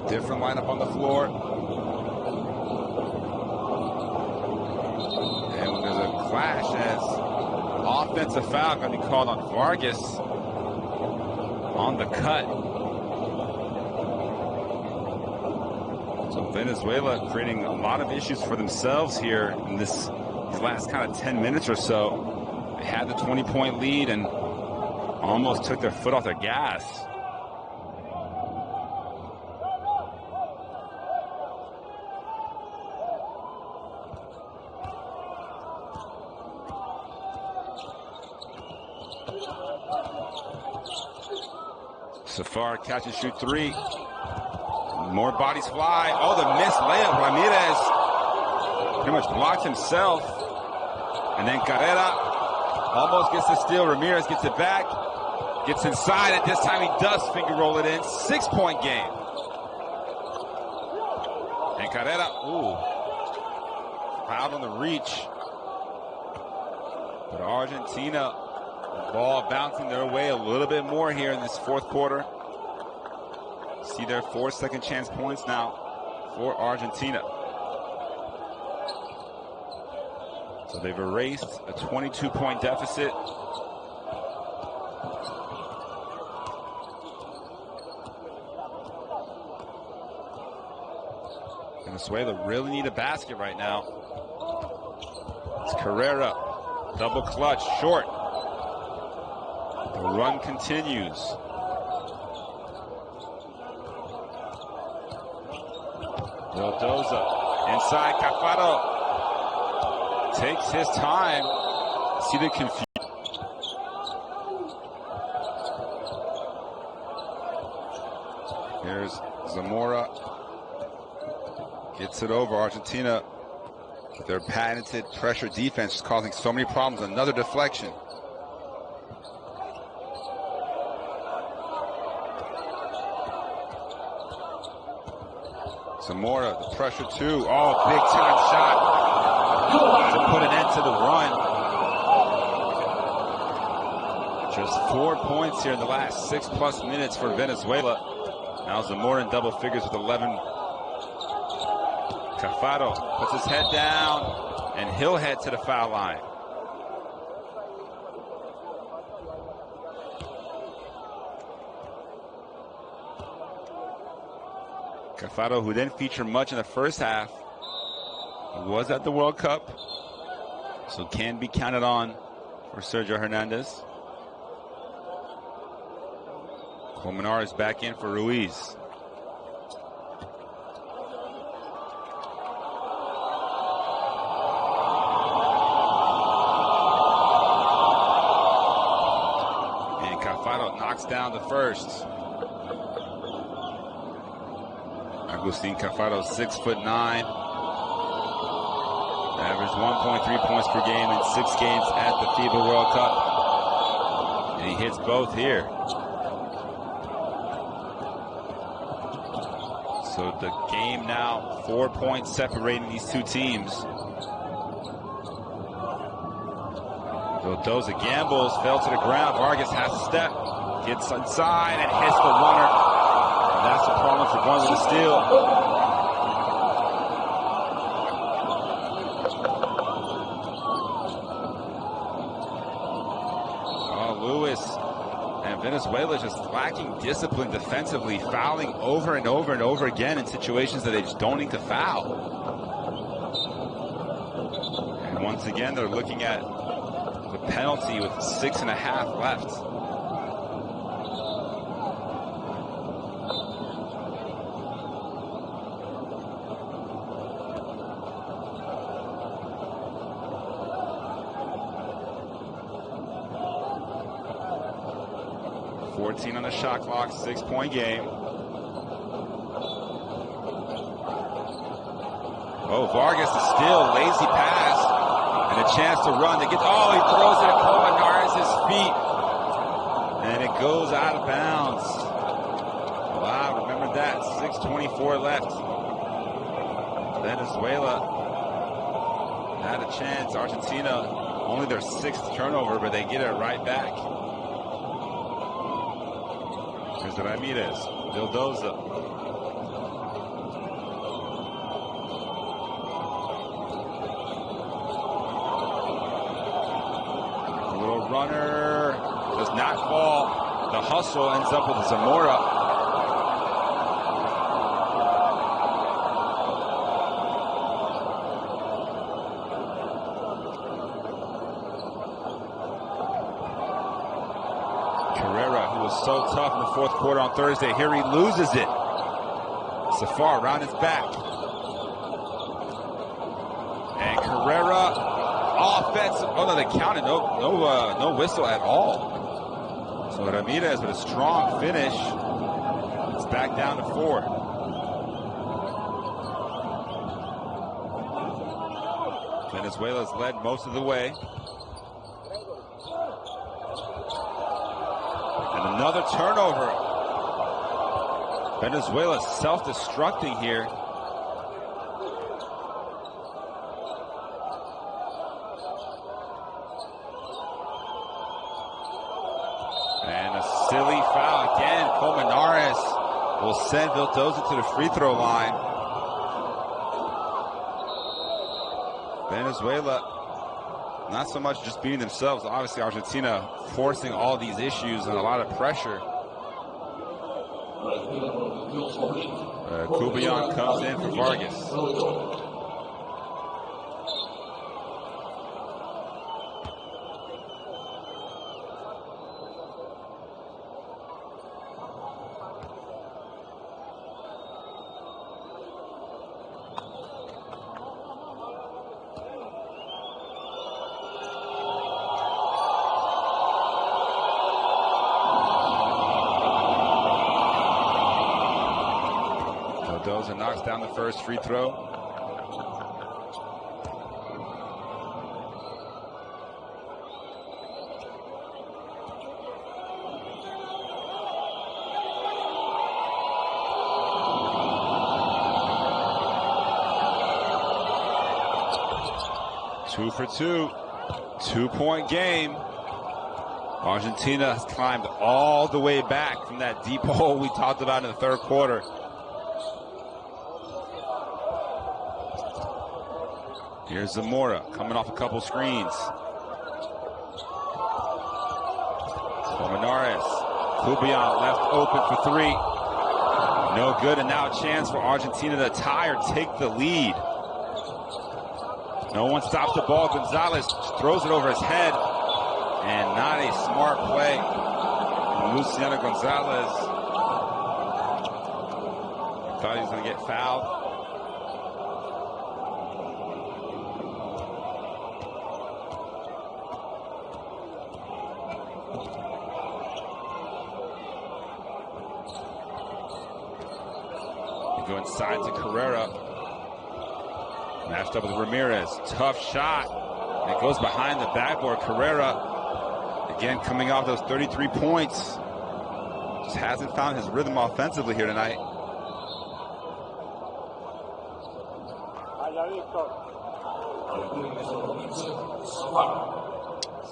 Different lineup on the floor. And there's a clash as offensive foul going to be called on Vargas on the cut. So Venezuela creating a lot of issues for themselves here in these last kind of 10 minutes or so. They had the 20-point lead and almost took their foot off their gas. Safar catch and shoot 3. More bodies fly. Oh, the missed layup. Ramirez pretty much blocked himself. And then Carrera almost gets the steal. Ramirez gets it back. Gets inside, and this time he does finger roll it in. 6-point game. And Carrera, fouled on the reach. But Argentina, ball bouncing their way a little bit more here in this 4th quarter. See their 4 second chance points now for Argentina. So they've erased a 22-point deficit. Venezuela really need a basket right now. It's Carrera, double clutch, short. The run continues. Vildoza inside, Cafaro takes his time. See the confusion. Here's Zamora. Gets it over. Argentina, with their patented pressure defense, is causing so many problems. Another deflection. Zamora, the pressure 2. Oh, big time shot to put an end to the run. Just 4 points here in the last 6+ minutes for Venezuela. Now Zamora in double figures with 11. Cafaro puts his head down, and he'll head to the foul line. Cafaro, who didn't feature much in the first half, was at the World Cup, so can be counted on for Sergio Hernandez. Colmenar is back in for Ruiz. And Cafaro knocks down the first. Agustin Cafaro, 6'9". Averaged 1.3 points per game in 6 games at the FIBA World Cup. And he hits both here. So the game now 4 points separating these two teams. Vildoza gambles, fell to the ground. Vargas has a step, gets inside and hits the runner. And that's the problem for going with the steal. Venezuela just lacking discipline defensively, fouling over and over and over again in situations that they just don't need to foul. And once again, they're looking at the penalty with 6.5 left. On the shot clock, 6-point game. Oh, Vargas is still lazy pass and a chance to run. He throws it at Colmenar's feet, and it goes out of bounds. Wow, remember that. 6:24 left. Venezuela had a chance. Argentina, only their 6th turnover, but they get it right back. Here's Ramirez, Vildoza. A little runner, does not fall. The hustle ends up with Zamora. So tough in the 4th quarter on Thursday. Here he loses it. Safar around his back. And Carrera, offensive. Oh no, they counted. No whistle at all. So Ramirez with a strong finish. It's back down to 4. Venezuela's led most of the way. Another turnover. Venezuela self-destructing here. And a silly foul again. Colmenares will send Vildoza to the free throw line. Venezuela not so much just beating themselves. Obviously, Argentina forcing all these issues and a lot of pressure. Kubian comes in for Vargas. Knocks down the first free throw. Two for two. 2-point game. Argentina has climbed all the way back from that deep hole we talked about in the 3rd quarter. Here's Zamora coming off a couple screens. Colmenares. Kubian left open for three. No good, and now a chance for Argentina to tie or take the lead. No one stops the ball. Gonzalez throws it over his head, and not a smart play. Luciano Gonzalez thought he was going to get fouled. Go inside to Carrera. Matched up with Ramirez. Tough shot. And it goes behind the backboard. Carrera, again, coming off those 33 points. Just hasn't found his rhythm offensively here tonight.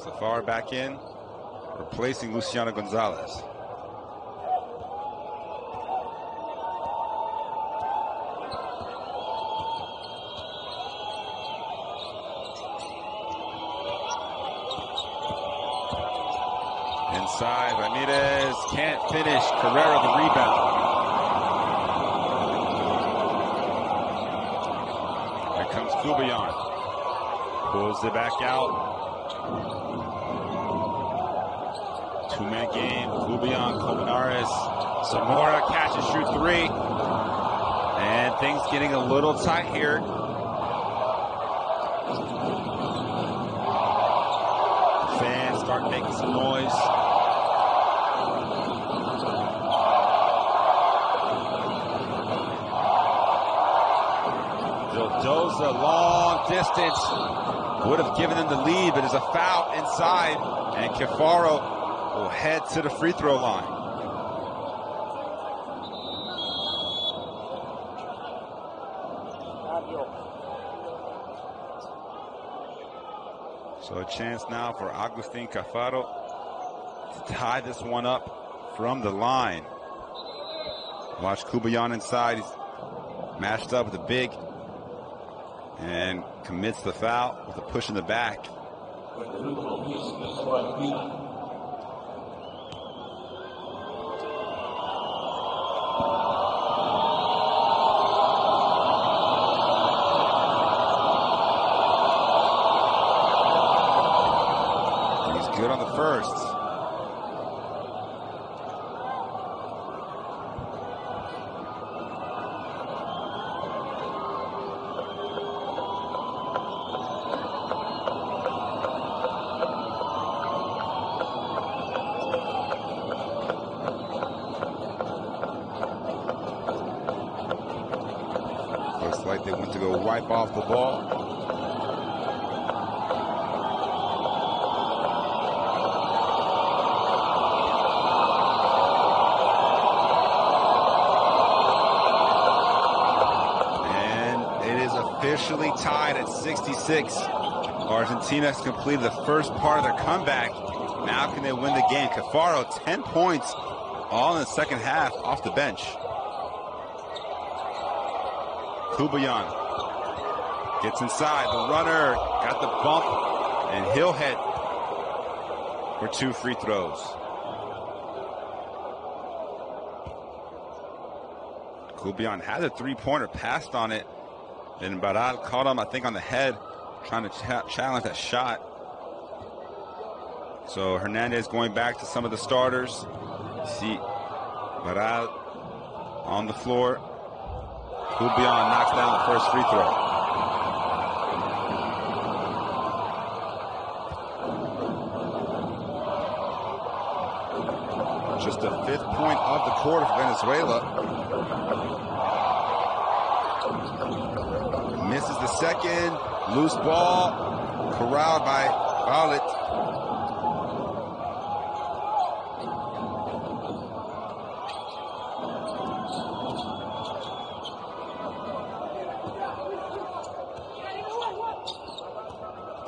Safar back in, replacing Luciano Gonzalez. Inside, Ramirez can't finish. Carrera the rebound. Here comes Kubian. Pulls it back out. Two-man game. Kubian, Colmenares. Zamora catch and shoot three. And things getting a little tight here. Fans start making some noise. Vildoza, long distance, would have given them the lead, but there's a foul inside, and Cafaro will head to the free throw line. So a chance now for Agustin Cafaro to tie this one up from the line. Watch Kubian inside. He's matched up with the big and commits the foul with a push in the back. He's good on the first. Like they went to go wipe off the ball. And it is officially tied at 66. Argentina has completed the first part of their comeback. Now can they win the game? Cafaro, 10 points, all in the second half off the bench. Kubian gets inside. The runner got the bump, and he'll head for two free throws. Kubian had a three-pointer, passed on it, and Barral caught him, I think, on the head, trying to challenge that shot. So Hernandez going back to some of the starters. See Barral on the floor. Kubian knocks down the first free throw. Just the 5th point of the quarter for Venezuela. Misses the second. Loose ball. Corralled by Barral.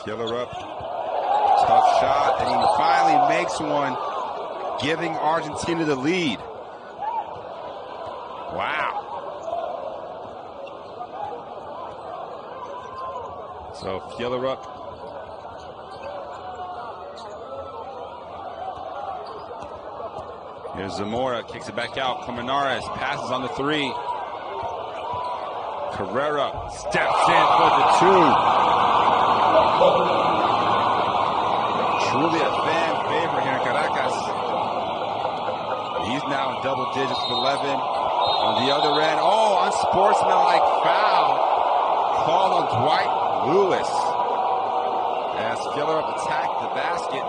Killer up, tough shot, and he finally makes one, giving Argentina the lead. Wow. So Fjellerup here's Zamora, kicks it back out. Colmenares passes on the 3. Carrera steps in for the 2. Truly a fan favorite here in Caracas. He's now in double digits with 11. On the other end, unsportsmanlike foul called on Dwight Lewis as Fjellerup attacked the basket.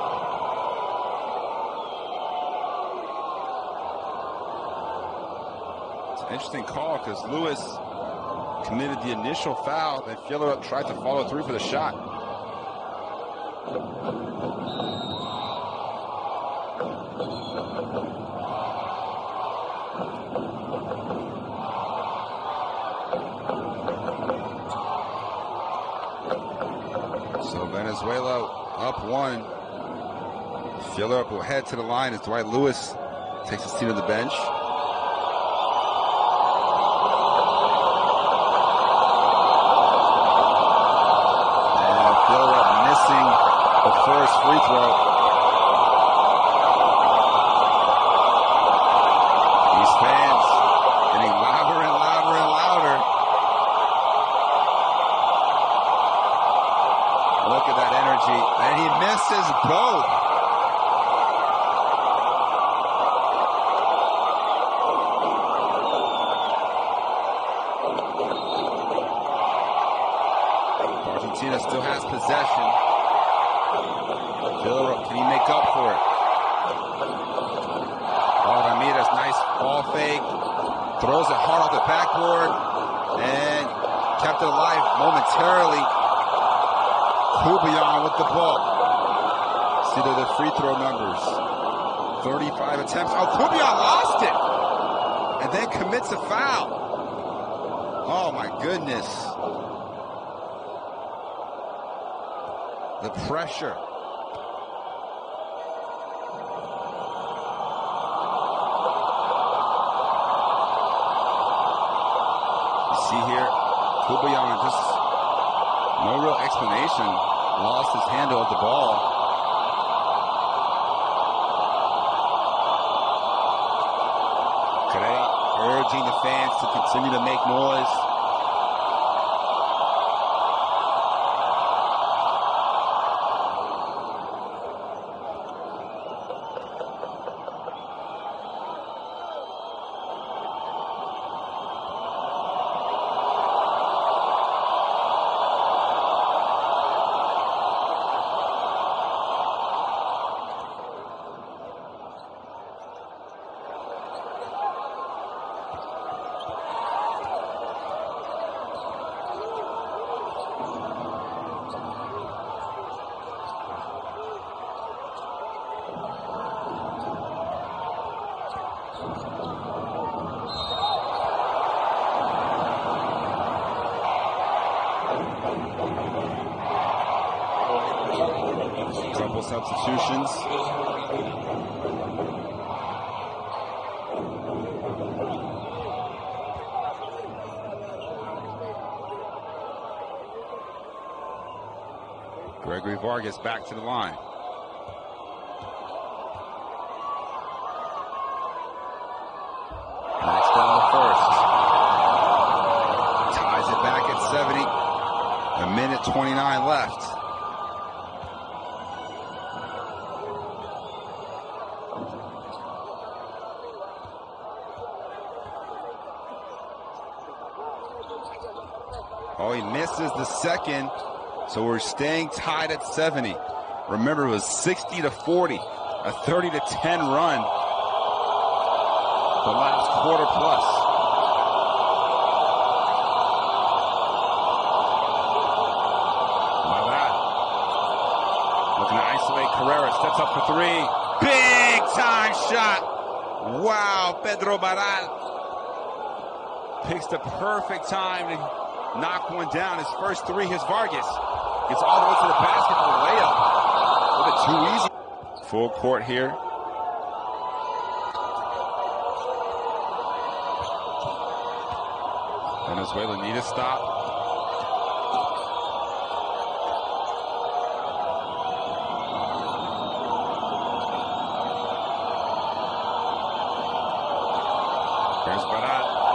It's an interesting call because Lewis committed the initial foul, then Fjellerup tried to follow through for the shot. So Venezuela up 1. Fjellerup will head to the line as Dwight Lewis takes a seat on the bench. And Fjellerup missing the first free throw. These fans getting louder and louder and louder. Look at that energy. And he misses both. Argentina still has possession. Fjellerup, can he make up for it? Ramirez, nice ball fake. Throws it hard off the backboard. And kept it alive momentarily. Kubian with the ball. See the free throw numbers. 35 attempts. Kubian lost it. And then commits a foul. Oh my goodness. The pressure. You see here, Kubian just no real explanation. Lost his handle of the ball. Correa urging the fans to continue to make noise. Couple substitutions. Gregory Vargas back to the line. Next down the first. Ties it back at 70. A minute 29 left. Oh, he misses the second, so we're staying tied at 70. Remember, it was 60-40, a 30-10 run the last quarter plus. Barral looking to isolate Carrera, steps up for 3. Big time shot. Wow, Pedro Barral picks the perfect time to knock one down. His first 3, his Vargas gets all the way to the basket for the layup. A little bit too easy. Full court here. Venezuela need a stop. There's Barral.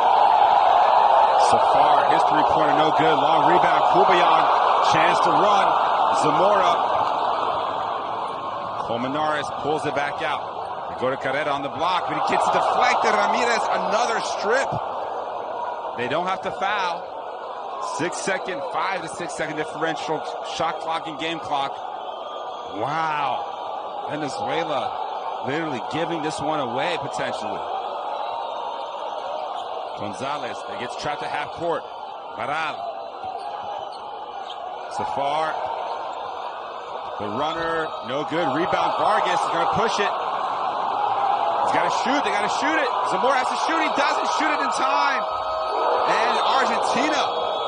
So far, his three-pointer no good. Long rebound. Kubayan. Chance to run. Zamora. Colmenares pulls it back out. They go to Carrera on the block, but he gets it deflected. Ramirez, another strip. They don't have to foul. 5 to 6 second differential. Shot clock and game clock. Wow. Venezuela literally giving this one away potentially. Gonzalez, that gets trapped at half court. Barral. Safar. The runner, no good. Rebound, Vargas is going to push it. He's got to shoot. They got to shoot it. Zamora has to shoot. He doesn't shoot it in time. And Argentina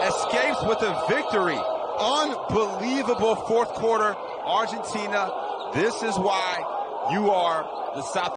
escapes with a victory. Unbelievable fourth quarter. Argentina, this is why you are the South